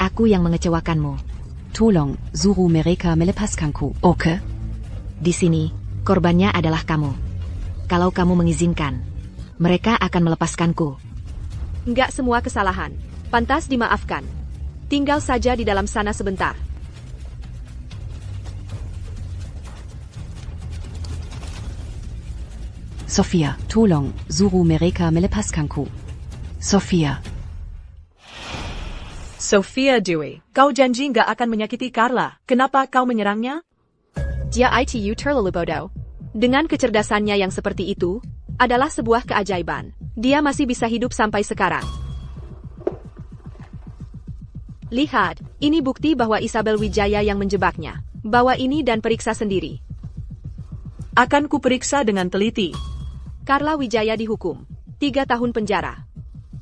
Aku yang mengecewakanmu. Tolong, suruh mereka melepaskanku, oke? Di sini, korbannya adalah kamu. Kalau kamu mengizinkan, mereka akan melepaskanku. Enggak semua kesalahan pantas dimaafkan. Tinggal saja di dalam sana sebentar. Sophia, tolong, suruh mereka melepaskanku. Sophia. Sophia Dewi, kau janji nggak akan menyakiti Carla. Kenapa kau menyerangnya? Dia itu terlalu bodoh. Dengan kecerdasannya yang seperti itu, adalah sebuah keajaiban. Dia masih bisa hidup sampai sekarang. Lihat, ini bukti bahwa Isabel Wijaya yang menjebaknya. Bawa ini dan periksa sendiri. Akan kuperiksa dengan teliti. Carla Wijaya dihukum 3 tahun penjara.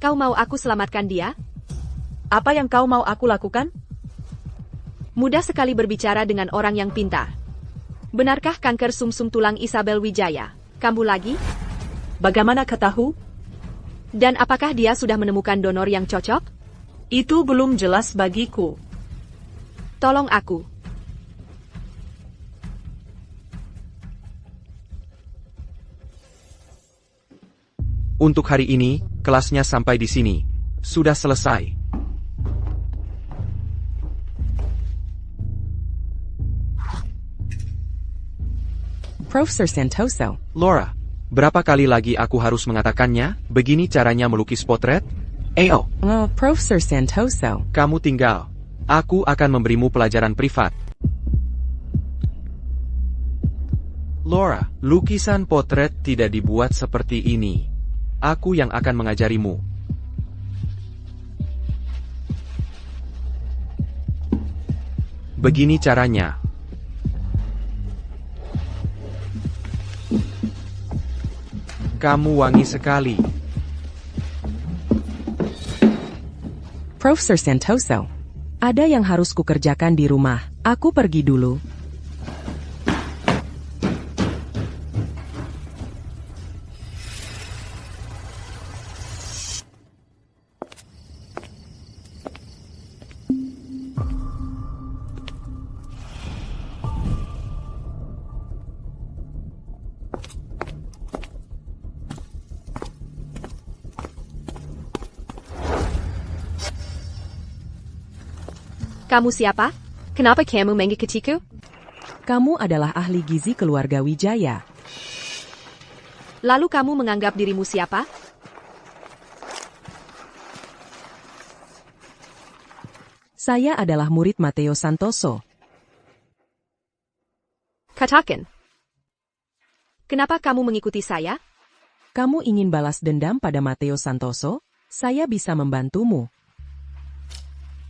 Kau mau aku selamatkan dia? Apa yang kau mau aku lakukan? Mudah sekali berbicara dengan orang yang pintar. Benarkah kanker sumsum tulang Isabel Wijaya kambuh lagi? Bagaimana kau tahu? Dan apakah dia sudah menemukan donor yang cocok? Itu belum jelas bagiku. Tolong aku. Untuk hari ini, kelasnya sampai di sini. Sudah selesai. Profesor Santoso. Laura, berapa kali lagi aku harus mengatakannya? Begini caranya melukis potret? Oh, Profesor Santoso. kamu tinggal. Aku akan memberimu pelajaran privat. Laura, lukisan potret tidak dibuat seperti ini. Aku yang akan mengajarimu. Begini caranya. Kamu wangi sekali. Profesor Santoso. Ada yang harus kukerjakan di rumah. Aku pergi dulu. Kamu siapa? Kenapa kamu mengikutiku? Kamu adalah ahli gizi keluarga Wijaya. Lalu kamu menganggap dirimu siapa? Saya adalah murid Matteo Santoso. Katakan. Kenapa kamu mengikuti saya? Kamu ingin balas dendam pada Matteo Santoso? Saya bisa membantumu.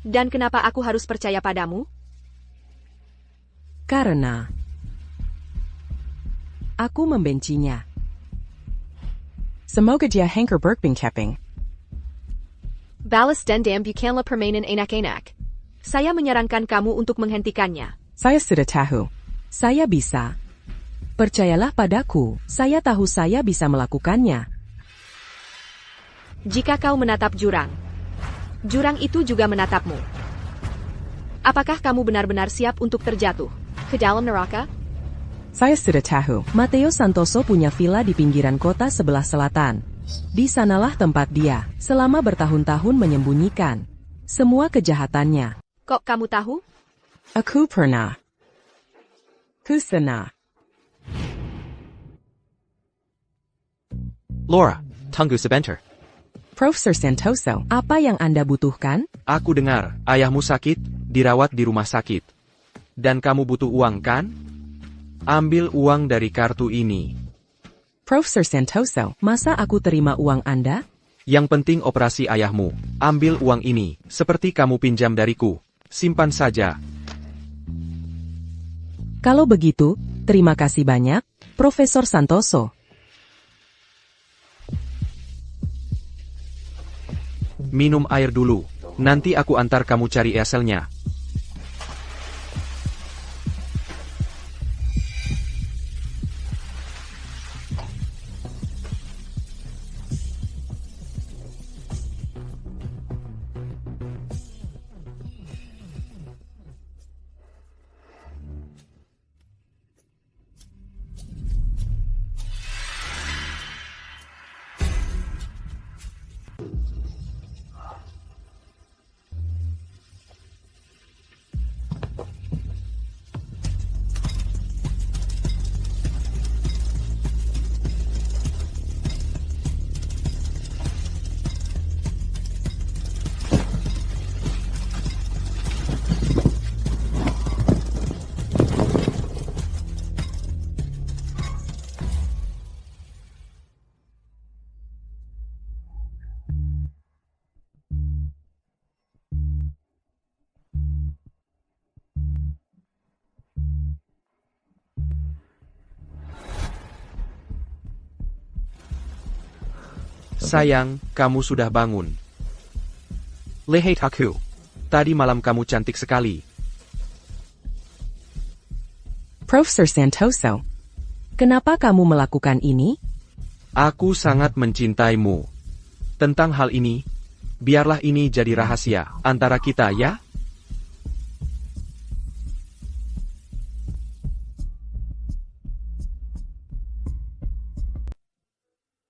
Dan kenapa aku harus percaya padamu? Karena aku membencinya. Semoga dia Henker Berkbingkepping. Balas dendam bukanlah permainan enak-enak. Saya menyarankan kamu untuk menghentikannya. Saya sudah tahu. Saya bisa. Percayalah padaku, saya tahu saya bisa melakukannya. Jika kau menatap jurang, jurang itu juga menatapmu. Apakah kamu benar-benar siap untuk terjatuh ke dalam neraka? Saya sudah tahu. Matteo Santoso punya villa di pinggiran kota sebelah selatan. Di sanalah tempat dia, selama bertahun-tahun menyembunyikan semua kejahatannya. Kok kamu tahu? Aku pernah ke sana. Laura, tunggu sebentar. Profesor Santoso, apa yang Anda butuhkan? Aku dengar, ayahmu sakit, dirawat di rumah sakit. Dan kamu butuh uang kan? Ambil uang dari kartu ini. Profesor Santoso, masa aku terima uang Anda? Yang penting operasi ayahmu. Ambil uang ini, seperti kamu pinjam dariku. Simpan saja. Kalau begitu, terima kasih banyak, Profesor Santoso. Minum air dulu. Nanti aku antar kamu cari eselnya. Sayang, kamu sudah bangun. Lihat aku. Tadi malam kamu cantik sekali. Profesor Santoso, kenapa kamu melakukan ini? Aku sangat mencintaimu. Tentang hal ini, biarlah ini jadi rahasia antara kita ya.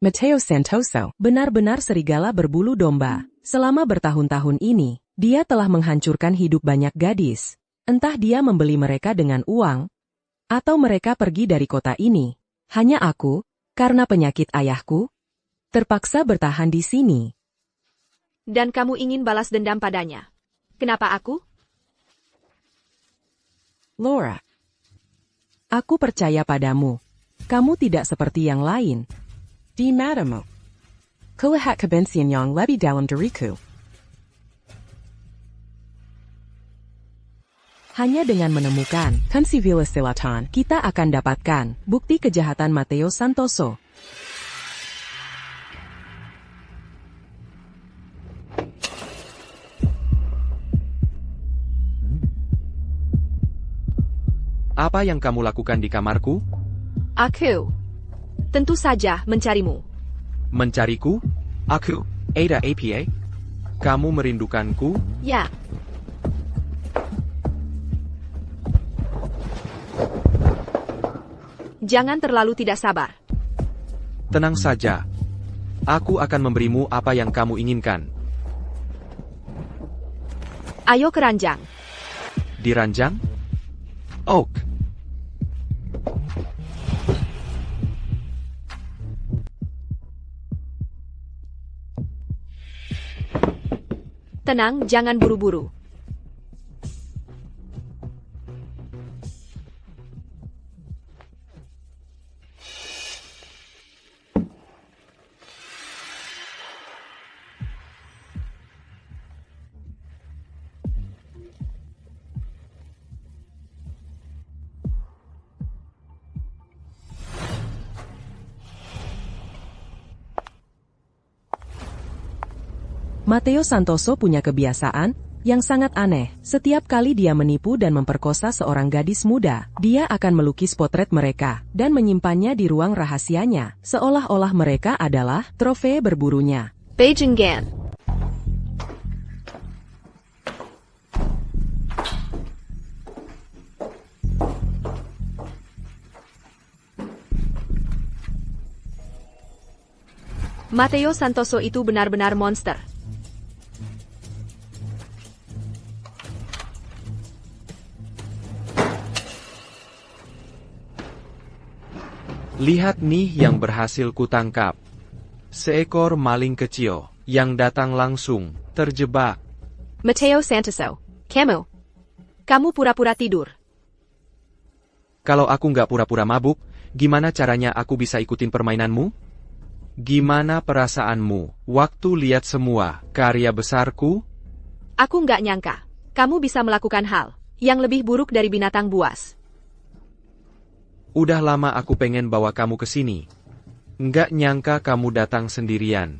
Mateo Santoso, benar-benar serigala berbulu domba. Selama bertahun-tahun ini, dia telah menghancurkan hidup banyak gadis. Entah dia membeli mereka dengan uang, atau mereka pergi dari kota ini. Hanya aku, karena penyakit ayahku, terpaksa bertahan di sini. Dan kamu ingin balas dendam padanya. Kenapa aku? Laura, aku percaya padamu. Kamu tidak seperti yang lain. Di madamu. Kulihat kebencian yang lebih dalam diriku. Hanya dengan menemukan konsivilistilatan, kita akan dapatkan bukti kejahatan Mateo Santoso. Apa yang kamu lakukan di kamarku? Aku. Tentu saja mencarimu. Mencariku? Aku, Ada APA? Kamu merindukanku? Ya. Jangan terlalu tidak sabar. Tenang saja. Aku akan memberimu apa yang kamu inginkan. Ayo ke ranjang. Di ranjang? Oak. Tenang, jangan buru-buru. Mateo Santoso punya kebiasaan yang sangat aneh. Setiap kali dia menipu dan memperkosa seorang gadis muda, dia akan melukis potret mereka dan menyimpannya di ruang rahasianya, seolah-olah mereka adalah trofei berburunya. Beijing Gan. Mateo Santoso itu benar-benar monster. Lihat nih yang berhasil kutangkap. Seekor maling kecil yang datang langsung terjebak. Mateo Santoso, kamu pura-pura tidur. Kalau aku nggak pura-pura mabuk, gimana caranya aku bisa ikutin permainanmu? Gimana perasaanmu waktu lihat semua karya besarku? Aku nggak nyangka, kamu bisa melakukan hal yang lebih buruk dari binatang buas. Udah lama aku pengen bawa kamu ke sini. Nggak nyangka kamu datang sendirian.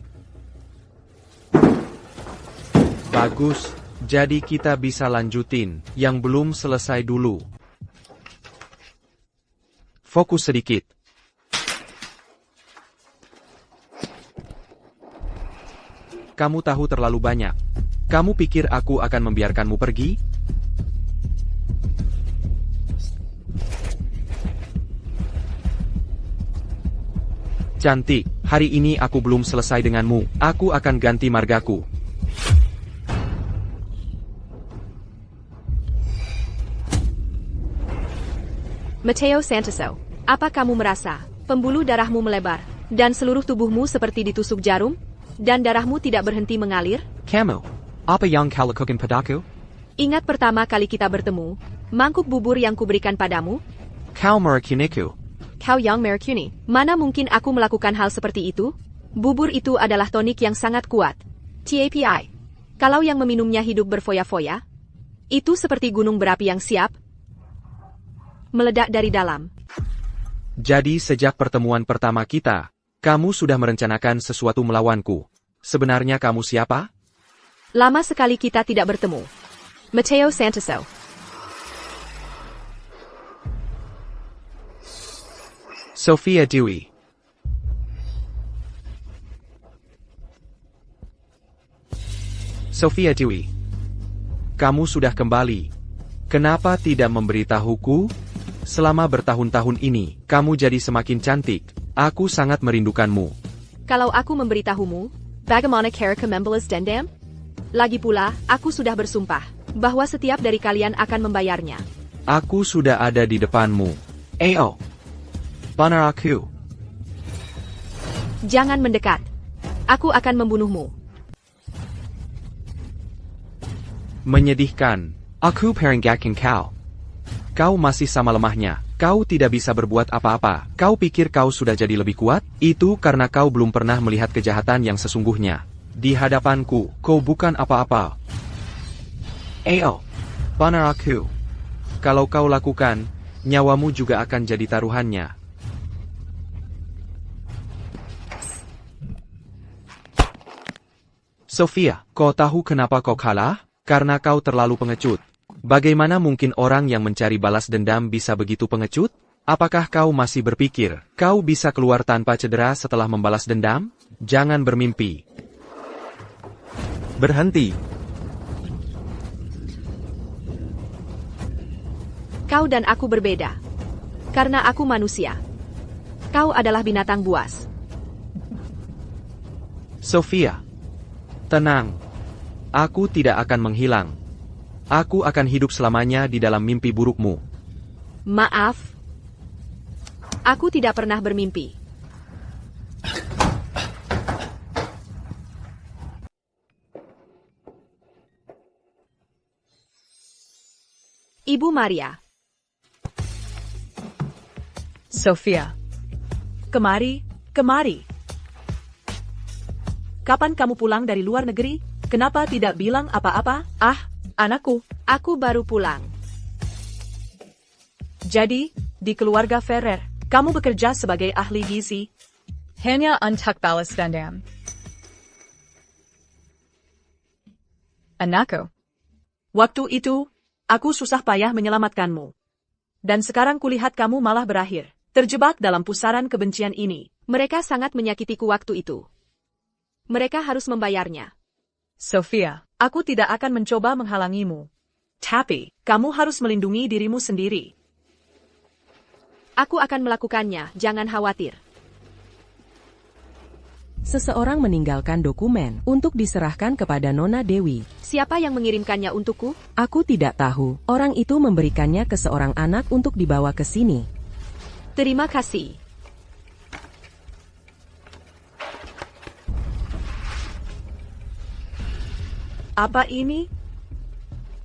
Bagus, jadi kita bisa lanjutin yang belum selesai dulu. Fokus sedikit. Kamu tahu terlalu banyak. Kamu pikir aku akan membiarkanmu pergi? Cantik, hari ini aku belum selesai denganmu. Aku akan ganti margaku. Mateo Santoso, apa kamu merasa pembuluh darahmu melebar dan seluruh tubuhmu seperti ditusuk jarum? Dan darahmu tidak berhenti mengalir? Kamu, apa yang kau lakukan padaku? Ingat pertama kali kita bertemu, mangkuk bubur yang kuberikan padamu? Kau merakuniku. Kau yang merakuni. Mana mungkin aku melakukan hal seperti itu? Bubur itu adalah tonik yang sangat kuat. TAPI. Kalau yang meminumnya hidup berfoya-foya, itu seperti gunung berapi yang siap meledak dari dalam. Jadi sejak pertemuan pertama kita, Kamu sudah merencanakan sesuatu melawanku. Sebenarnya kamu siapa? Lama sekali kita tidak bertemu. Mateo Santoso. Sophia Dewi. Sophia Dewi. Kamu sudah kembali. Kenapa tidak memberitahuku? Selama bertahun-tahun ini, kamu jadi semakin cantik. Aku sangat merindukanmu. Kalau aku memberitahumu, bagaimana cara membalas dendam? Lagi pula, aku sudah bersumpah bahwa setiap dari kalian akan membayarnya. Aku sudah ada di depanmu. Ayo. Benar aku. Jangan mendekat. Aku akan membunuhmu. Menyedihkan. Aku peringatkan kau. Kau masih sama lemahnya. Kau tidak bisa berbuat apa-apa. Kau pikir kau sudah jadi lebih kuat? Itu karena kau belum pernah melihat kejahatan yang sesungguhnya. Di hadapanku, kau bukan apa-apa. Ayo. Benar aku. Kalau kau lakukan, nyawamu juga akan jadi taruhannya. Sophia, kau tahu kenapa kau kalah? Karena kau terlalu pengecut. Bagaimana mungkin orang yang mencari balas dendam bisa begitu pengecut? Apakah kau masih berpikir, kau bisa keluar tanpa cedera setelah membalas dendam? Jangan bermimpi. Berhenti. Kau dan aku berbeda. Karena aku manusia. Kau adalah binatang buas. Sophia. Tenang. Aku tidak akan menghilang. Aku akan hidup selamanya di dalam mimpi burukmu. Maaf. Aku tidak pernah bermimpi. Ibu Maria. Sophia. Kemari, kemari. Kapan kamu pulang dari luar negeri? Kenapa tidak bilang apa-apa? Ah, anakku. Aku baru pulang. Jadi, di keluarga Ferrer, kamu bekerja sebagai ahli gizi? Hanya untuk balas dendam. Anakku. Waktu itu, aku susah payah menyelamatkanmu. Dan sekarang kulihat kamu malah berakhir, terjebak dalam pusaran kebencian ini. Mereka sangat menyakitiku waktu itu. Mereka harus membayarnya. Sophia, aku tidak akan mencoba menghalangimu. Tapi, kamu harus melindungi dirimu sendiri. Aku akan melakukannya, jangan khawatir. Seseorang meninggalkan dokumen untuk diserahkan kepada Nona Dewi. Siapa yang mengirimkannya untukku? Aku tidak tahu. Orang itu memberikannya ke seorang anak untuk dibawa ke sini. Terima kasih. Apa ini?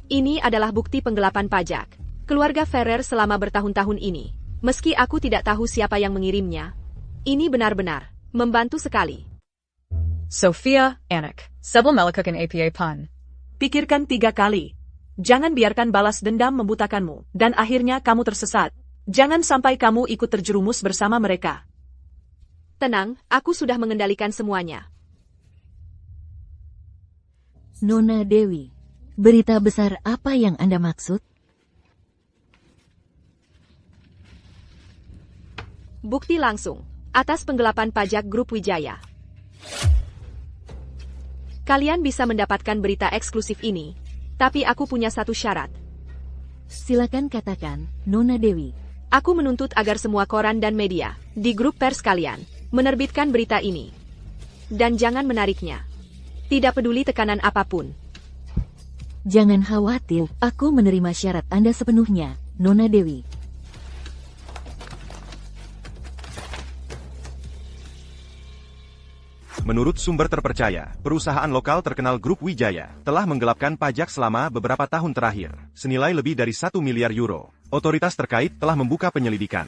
Ini adalah bukti penggelapan pajak. Keluarga Ferrer selama bertahun-tahun ini. Meski aku tidak tahu siapa yang mengirimnya. Ini benar-benar membantu sekali. Sophia, anak. Sebelum melakukan APA pun. Pikirkan 3 kali. Jangan biarkan balas dendam membutakanmu. Dan akhirnya kamu tersesat. Jangan sampai kamu ikut terjerumus bersama mereka. Tenang, aku sudah mengendalikan semuanya. Nona Dewi, berita besar apa yang Anda maksud? Bukti langsung, atas penggelapan pajak Grup Wijaya. Kalian bisa mendapatkan berita eksklusif ini, tapi aku punya satu syarat. Silakan katakan, Nona Dewi. Aku menuntut agar semua koran dan media, di grup pers kalian, menerbitkan berita ini. Dan jangan menariknya. Tidak peduli tekanan apapun. Jangan khawatir, aku menerima syarat Anda sepenuhnya, Nona Dewi. Menurut sumber terpercaya, perusahaan lokal terkenal Grup Wijaya telah menggelapkan pajak selama beberapa tahun terakhir, senilai lebih dari 1 miliar euro. Otoritas terkait telah membuka penyelidikan.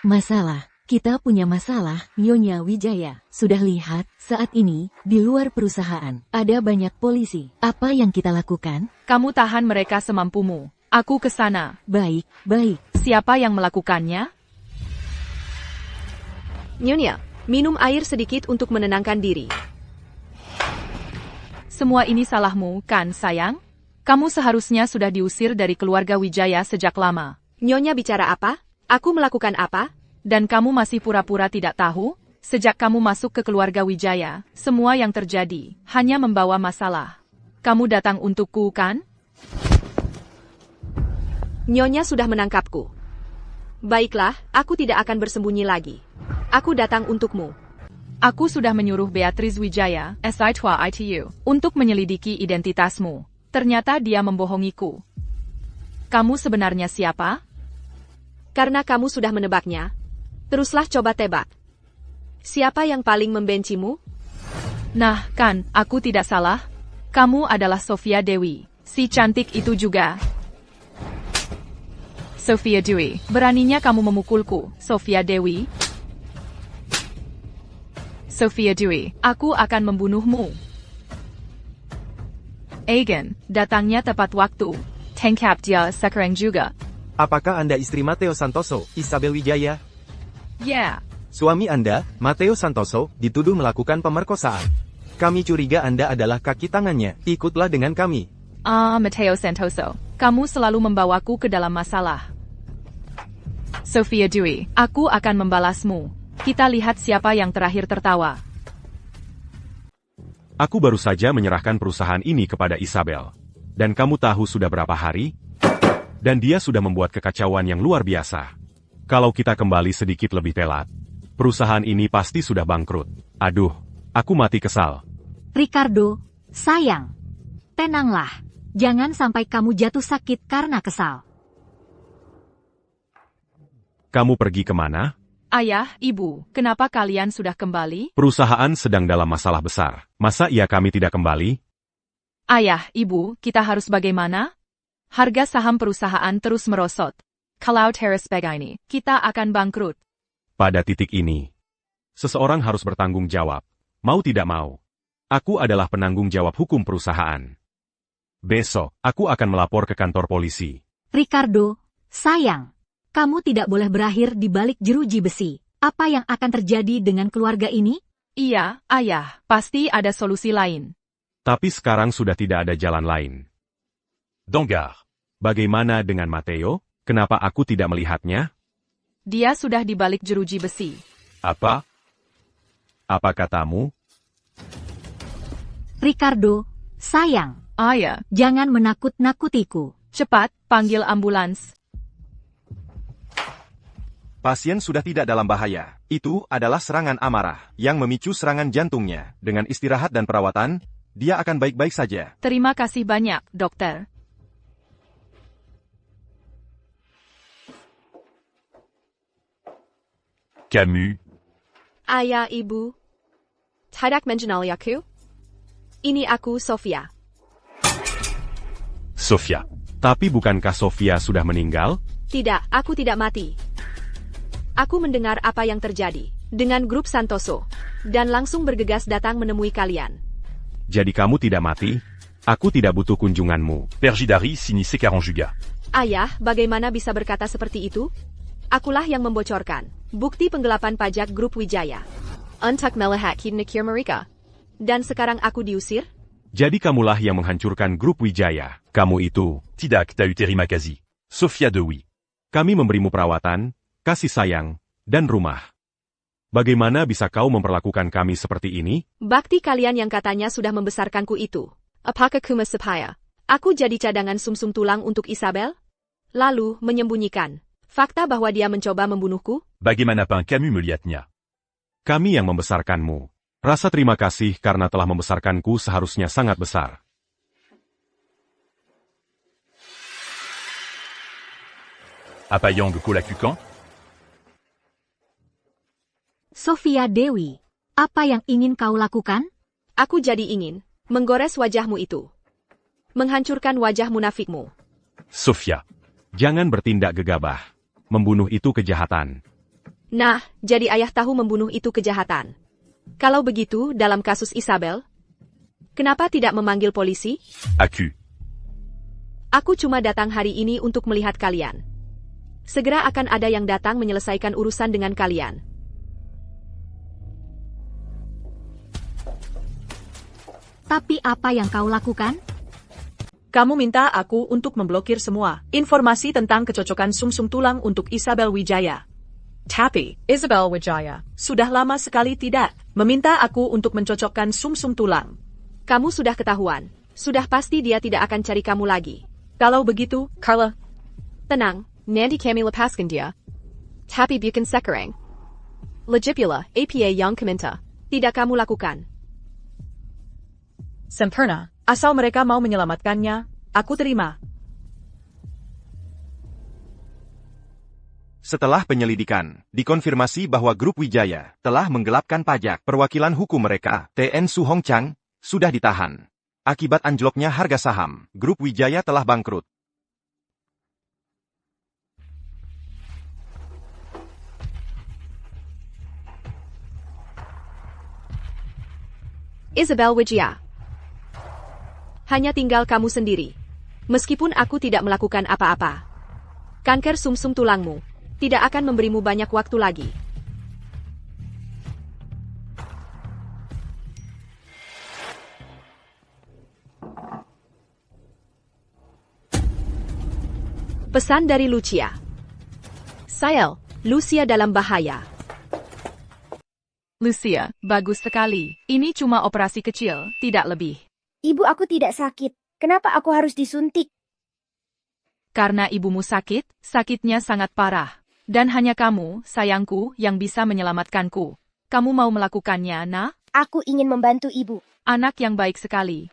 Masalah. Kita punya masalah, Nyonya Wijaya. Sudah lihat, saat ini, di luar perusahaan, ada banyak polisi. Apa yang kita lakukan? Kamu tahan mereka semampumu. Aku ke sana. Baik, baik. Siapa yang melakukannya? Nyonya, minum air sedikit untuk menenangkan diri. Semua ini salahmu, kan sayang? Kamu seharusnya sudah diusir dari keluarga Wijaya sejak lama. Nyonya bicara apa? Aku melakukan apa? Dan kamu masih pura-pura tidak tahu? Sejak kamu masuk ke keluarga Wijaya, semua yang terjadi hanya membawa masalah. Kamu datang untukku, kan? Nyonya sudah menangkapku. Baiklah, aku tidak akan bersembunyi lagi. Aku datang untukmu. Aku sudah menyuruh Beatrice Wijaya, SI2ITU, untuk menyelidiki identitasmu. Ternyata dia membohongiku. Kamu sebenarnya siapa? Karena kamu sudah menebaknya, teruslah coba tebak. Siapa yang paling membencimu? Nah, kan, aku tidak salah. Kamu adalah Sophia Dewi, si cantik itu juga. Sophia Dewi, beraninya kamu memukulku, Sophia Dewi? Sophia Dewi, aku akan membunuhmu. Agen, datangnya tepat waktu. Tangkap dia sekarang juga. Apakah Anda istri Matteo Santoso, Isabel Wijaya? Ya. Suami Anda, Matteo Santoso, dituduh melakukan pemerkosaan. Kami curiga Anda adalah kaki tangannya. Ikutlah dengan kami. Matteo Santoso, kamu selalu membawaku ke dalam masalah. Sophia Dewi, aku akan membalasmu. Kita lihat siapa yang terakhir tertawa. Aku baru saja menyerahkan perusahaan ini kepada Isabel. Dan kamu tahu sudah berapa hari? Dan dia sudah membuat kekacauan yang luar biasa. Kalau kita kembali sedikit lebih telat, perusahaan ini pasti sudah bangkrut. Aduh, aku mati kesal. Ricardo, sayang. Tenanglah. Jangan sampai kamu jatuh sakit karena kesal. Kamu pergi kemana? Ayah, Ibu, kenapa kalian sudah kembali? Perusahaan sedang dalam masalah besar. Masa iya kami tidak kembali? Ayah, Ibu, kita harus bagaimana? Harga saham perusahaan terus merosot. Kalau terus begini, kita akan bangkrut. Pada titik ini, seseorang harus bertanggung jawab. Mau tidak mau. Aku adalah penanggung jawab hukum perusahaan. Besok, aku akan melapor ke kantor polisi. Ricardo, sayang. Kamu tidak boleh berakhir di balik jeruji besi. Apa yang akan terjadi dengan keluarga ini? Iya, Ayah, pasti ada solusi lain. Tapi sekarang sudah tidak ada jalan lain. Donggar, bagaimana dengan Matteo? Kenapa aku tidak melihatnya? Dia sudah di balik jeruji besi. Apa? Apa katamu? Ricardo, sayang. Ayah, jangan menakut-nakutiku. Cepat, panggil ambulans. Pasien sudah tidak dalam bahaya. Itu adalah serangan amarah yang memicu serangan jantungnya. Dengan istirahat dan perawatan, dia akan baik-baik saja. Terima kasih banyak, dokter. Camus. Ayah, Ibu. Tidak mengenali aku? Ini aku, Sophia. Sophia. Tapi bukankah Sophia sudah meninggal? Tidak, aku tidak mati. Aku mendengar apa yang terjadi dengan grup Santoso, dan langsung bergegas datang menemui kalian. Jadi kamu tidak mati? Aku tidak butuh kunjunganmu. Perjidari sini sekarang juga. Ayah, bagaimana bisa berkata seperti itu? Akulah yang membocorkan bukti penggelapan pajak grup Wijaya. Untuk melihat kidnekir mereka. Dan sekarang aku diusir? Jadi kamulah yang menghancurkan grup Wijaya. Kamu itu. Tidak, tahu terima kasih. Sophia Dewi. Kami memberimu perawatan, kasih sayang, dan rumah. Bagaimana bisa kau memperlakukan kami seperti ini? Bakti kalian yang katanya sudah membesarkanku itu. Apakah kumas sepaya? Aku jadi cadangan sumsum tulang untuk Isabel? Lalu, menyembunyikan fakta bahwa dia mencoba membunuhku? Bagaimana Pan Camus melihatnya? Kami yang membesarkanmu. Rasa terima kasih karena telah membesarkanku seharusnya sangat besar. Apa yang kau lakukan? Sophia Dewi, apa yang ingin kau lakukan? Aku jadi ingin menggores wajahmu itu. Menghancurkan wajah munafikmu. Sophia, jangan bertindak gegabah. Membunuh itu kejahatan. Nah, jadi ayah tahu membunuh itu kejahatan. Kalau begitu, dalam kasus Isabel, kenapa tidak memanggil polisi? Aku cuma datang hari ini untuk melihat kalian. Segera akan ada yang datang menyelesaikan urusan dengan kalian. Tapi apa yang kau lakukan? Kamu minta aku untuk memblokir semua informasi tentang kecocokan sumsum tulang untuk Isabel Wijaya. Tapi, Isabel Wijaya, sudah lama sekali tidak meminta aku untuk mencocokkan sumsum tulang. Kamu sudah ketahuan. Sudah pasti dia tidak akan cari kamu lagi. Kalau begitu, Carla. Tenang, nanti kami lepaskan dia. Tapi bukan sekarang. Lagipula, APA yang keminta. Tidak kamu lakukan. Sempurna, asal mereka mau menyelamatkannya, aku terima. Setelah penyelidikan, dikonfirmasi bahwa grup Wijaya telah menggelapkan pajak. Perwakilan hukum mereka, TN Su Hong Chang, sudah ditahan. Akibat anjloknya harga saham, grup Wijaya telah bangkrut. Isabel Wijaya. Hanya tinggal kamu sendiri. Meskipun aku tidak melakukan apa-apa. Kanker sumsum tulangmu tidak akan memberimu banyak waktu lagi. Pesan dari Lucia. Sayel, Lucia dalam bahaya. Lucia, bagus sekali. Ini cuma operasi kecil, tidak lebih. Ibu, aku tidak sakit. Kenapa aku harus disuntik? Karena ibumu sakit, sakitnya sangat parah. Dan hanya kamu, sayangku, yang bisa menyelamatkanku. Kamu mau melakukannya, nak? Aku ingin membantu ibu. Anak yang baik sekali.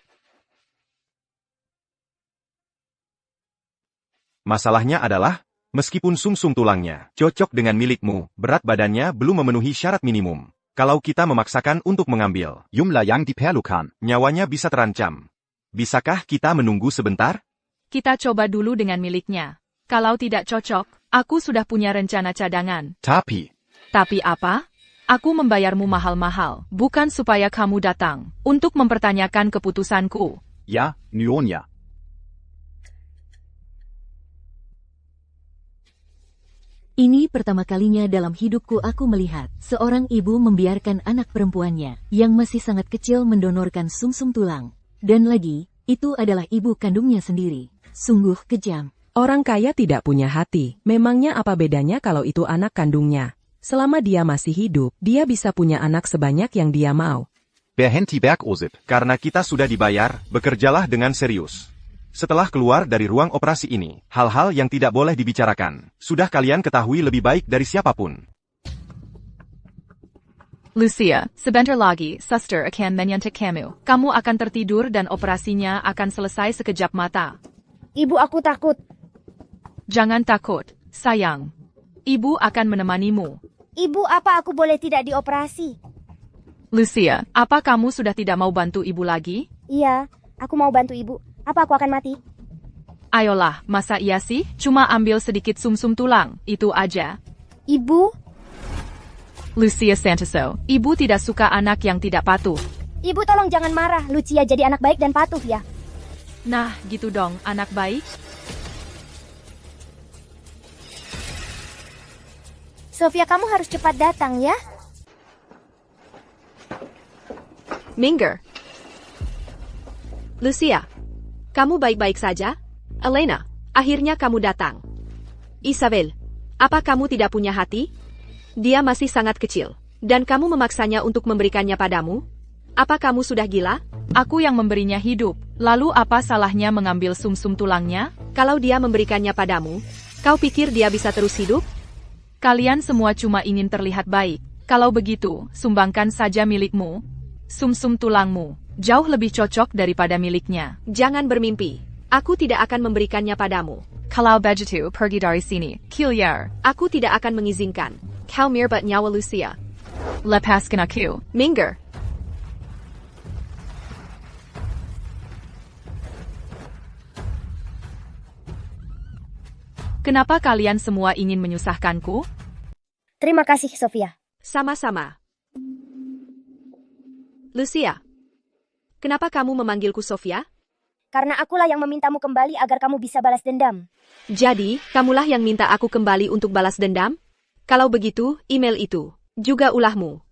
Masalahnya adalah, meskipun sumsum tulangnya cocok dengan milikmu, berat badannya belum memenuhi syarat minimum. Kalau kita memaksakan untuk mengambil jumlah yang diperlukan, nyawanya bisa terancam. Bisakah kita menunggu sebentar? Kita coba dulu dengan miliknya. Kalau tidak cocok, aku sudah punya rencana cadangan. Tapi apa? Aku membayarmu mahal-mahal, bukan supaya kamu datang untuk mempertanyakan keputusanku. Ya, Nyonya. Ini pertama kalinya dalam hidupku aku melihat seorang ibu membiarkan anak perempuannya yang masih sangat kecil mendonorkan sumsum tulang. Dan lagi, itu adalah ibu kandungnya sendiri. Sungguh kejam. Orang kaya tidak punya hati. Memangnya apa bedanya kalau itu anak kandungnya? Selama dia masih hidup, dia bisa punya anak sebanyak yang dia mau. Berhenti bergosip. Karena kita sudah dibayar, bekerjalah dengan serius. Setelah keluar dari ruang operasi ini, hal-hal yang tidak boleh dibicarakan, sudah kalian ketahui lebih baik dari siapapun. Lucia, sebentar lagi, suster akan menyentuh kamu. Kamu akan tertidur dan operasinya akan selesai sekejap mata. Ibu, aku takut. Jangan takut, sayang. Ibu akan menemanimu. Ibu, apa aku boleh tidak dioperasi? Lucia, apa kamu sudah tidak mau bantu ibu lagi? Iya, aku mau bantu ibu. Apa aku akan mati? Ayolah, masa iya sih? Cuma ambil sedikit sumsum tulang, itu aja. Ibu? Lucia Santoso, ibu tidak suka anak yang tidak patuh. Ibu, tolong jangan marah. Lucia jadi anak baik dan patuh ya. Nah, gitu dong, anak baik. Sofia, kamu harus cepat datang ya. Minger. Lucia. Kamu baik-baik saja? Elena, akhirnya kamu datang. Isabel, apa kamu tidak punya hati? Dia masih sangat kecil, dan kamu memaksanya untuk memberikannya padamu? Apa kamu sudah gila? Aku yang memberinya hidup, lalu apa salahnya mengambil sumsum tulangnya? Kalau dia memberikannya padamu, kau pikir dia bisa terus hidup? Kalian semua cuma ingin terlihat baik. Kalau begitu, sumbangkan saja milikmu. Sumsum tulangmu jauh lebih cocok daripada miliknya. Jangan bermimpi. Aku tidak akan memberikannya padamu. Kalau begitu, pergi dari sini. Kiliar. Aku tidak akan mengizinkan. Kau mirbat nyawa Lucia. Lepaskan aku. Minger. Kenapa kalian semua ingin menyusahkanku? Terima kasih, Sofia. Sama-sama. Lucia. Kenapa kamu memanggilku Sofia? Karena akulah yang memintamu kembali agar kamu bisa balas dendam. Jadi, kamulah yang minta aku kembali untuk balas dendam? Kalau begitu, email itu juga ulahmu.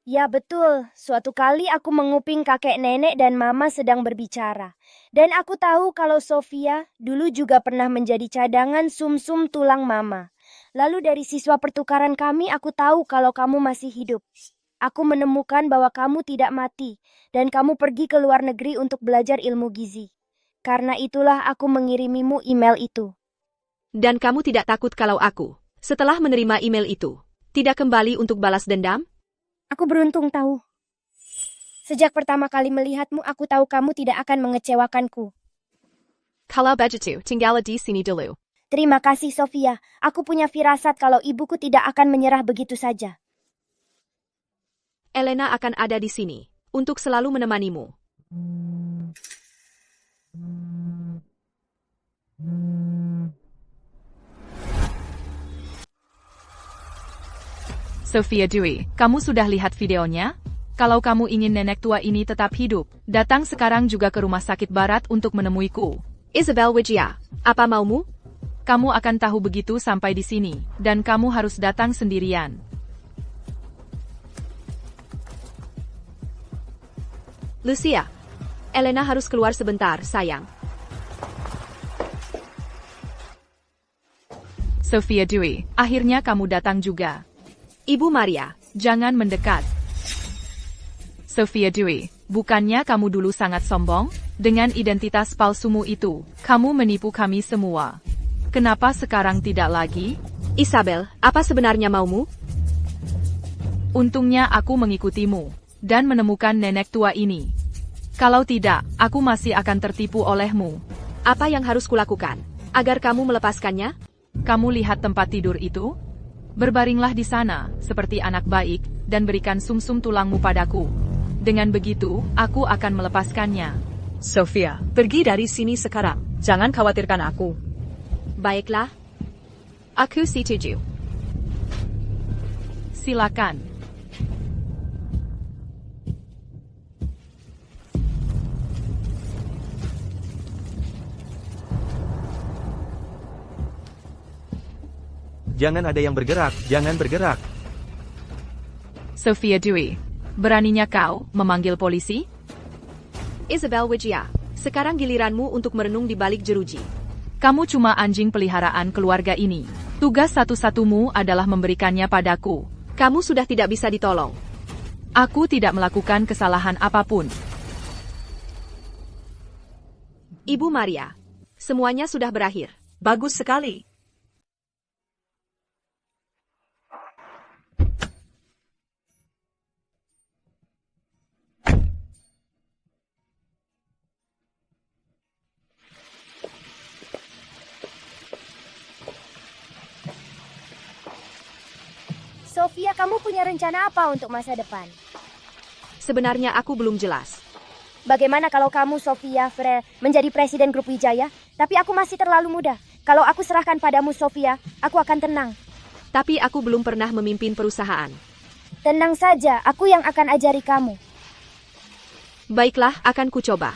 Ya betul, suatu kali aku menguping kakek nenek dan mama sedang berbicara. Dan aku tahu kalau Sofia dulu juga pernah menjadi cadangan sumsum tulang mama. Lalu dari siswa pertukaran kami aku tahu kalau kamu masih hidup. Aku menemukan bahwa kamu tidak mati dan kamu pergi ke luar negeri untuk belajar ilmu gizi. Karena itulah aku mengirimimu email itu. Dan kamu tidak takut kalau aku, setelah menerima email itu, tidak kembali untuk balas dendam? Aku beruntung tahu. Sejak pertama kali melihatmu, aku tahu kamu tidak akan mengecewakanku. Kalau begitu, tinggal di sini dulu. Terima kasih, Sofia. Aku punya firasat kalau ibuku tidak akan menyerah begitu saja. Elena akan ada di sini, untuk selalu menemanimu. Sophia Dewey, kamu sudah lihat videonya? Kalau kamu ingin nenek tua ini tetap hidup, datang sekarang juga ke rumah sakit barat untuk menemuiku. Isabel Wijaya, apa maumu? Kamu akan tahu begitu sampai di sini, dan kamu harus datang sendirian. Lucia, Elena harus keluar sebentar, sayang. Sophia Dewey, akhirnya kamu datang juga. Ibu Maria, jangan mendekat. Sophia Dewey, bukannya kamu dulu sangat sombong? Dengan identitas palsumu itu, kamu menipu kami semua. Kenapa sekarang tidak lagi? Isabel, apa sebenarnya maumu? Untungnya aku mengikutimu, dan menemukan nenek tua ini. Kalau tidak, aku masih akan tertipu olehmu. Apa yang harus kulakukan, agar kamu melepaskannya? Kamu lihat tempat tidur itu? Berbaringlah di sana, seperti anak baik, dan berikan sumsum tulangmu padaku. Dengan begitu, aku akan melepaskannya. Sofia, pergi dari sini sekarang. Jangan khawatirkan aku. Baiklah. Aku setuju. Silakan. Jangan ada yang bergerak, jangan bergerak. Sophia Dewey, beraninya kau memanggil polisi? Isabel Wijaya, sekarang giliranmu untuk merenung di balik jeruji. Kamu cuma anjing peliharaan keluarga ini. Tugas satu-satumu adalah memberikannya padaku. Kamu sudah tidak bisa ditolong. Aku tidak melakukan kesalahan apapun. Ibu Maria, semuanya sudah berakhir. Bagus sekali. Sofia, kamu punya rencana apa untuk masa depan? Sebenarnya aku belum jelas. Bagaimana kalau kamu, Sofia, menjadi presiden grup Wijaya? Tapi aku masih terlalu muda. Kalau aku serahkan padamu, Sofia, aku akan tenang. Tapi aku belum pernah memimpin perusahaan. Tenang saja, aku yang akan ajari kamu. Baiklah, akan kucoba.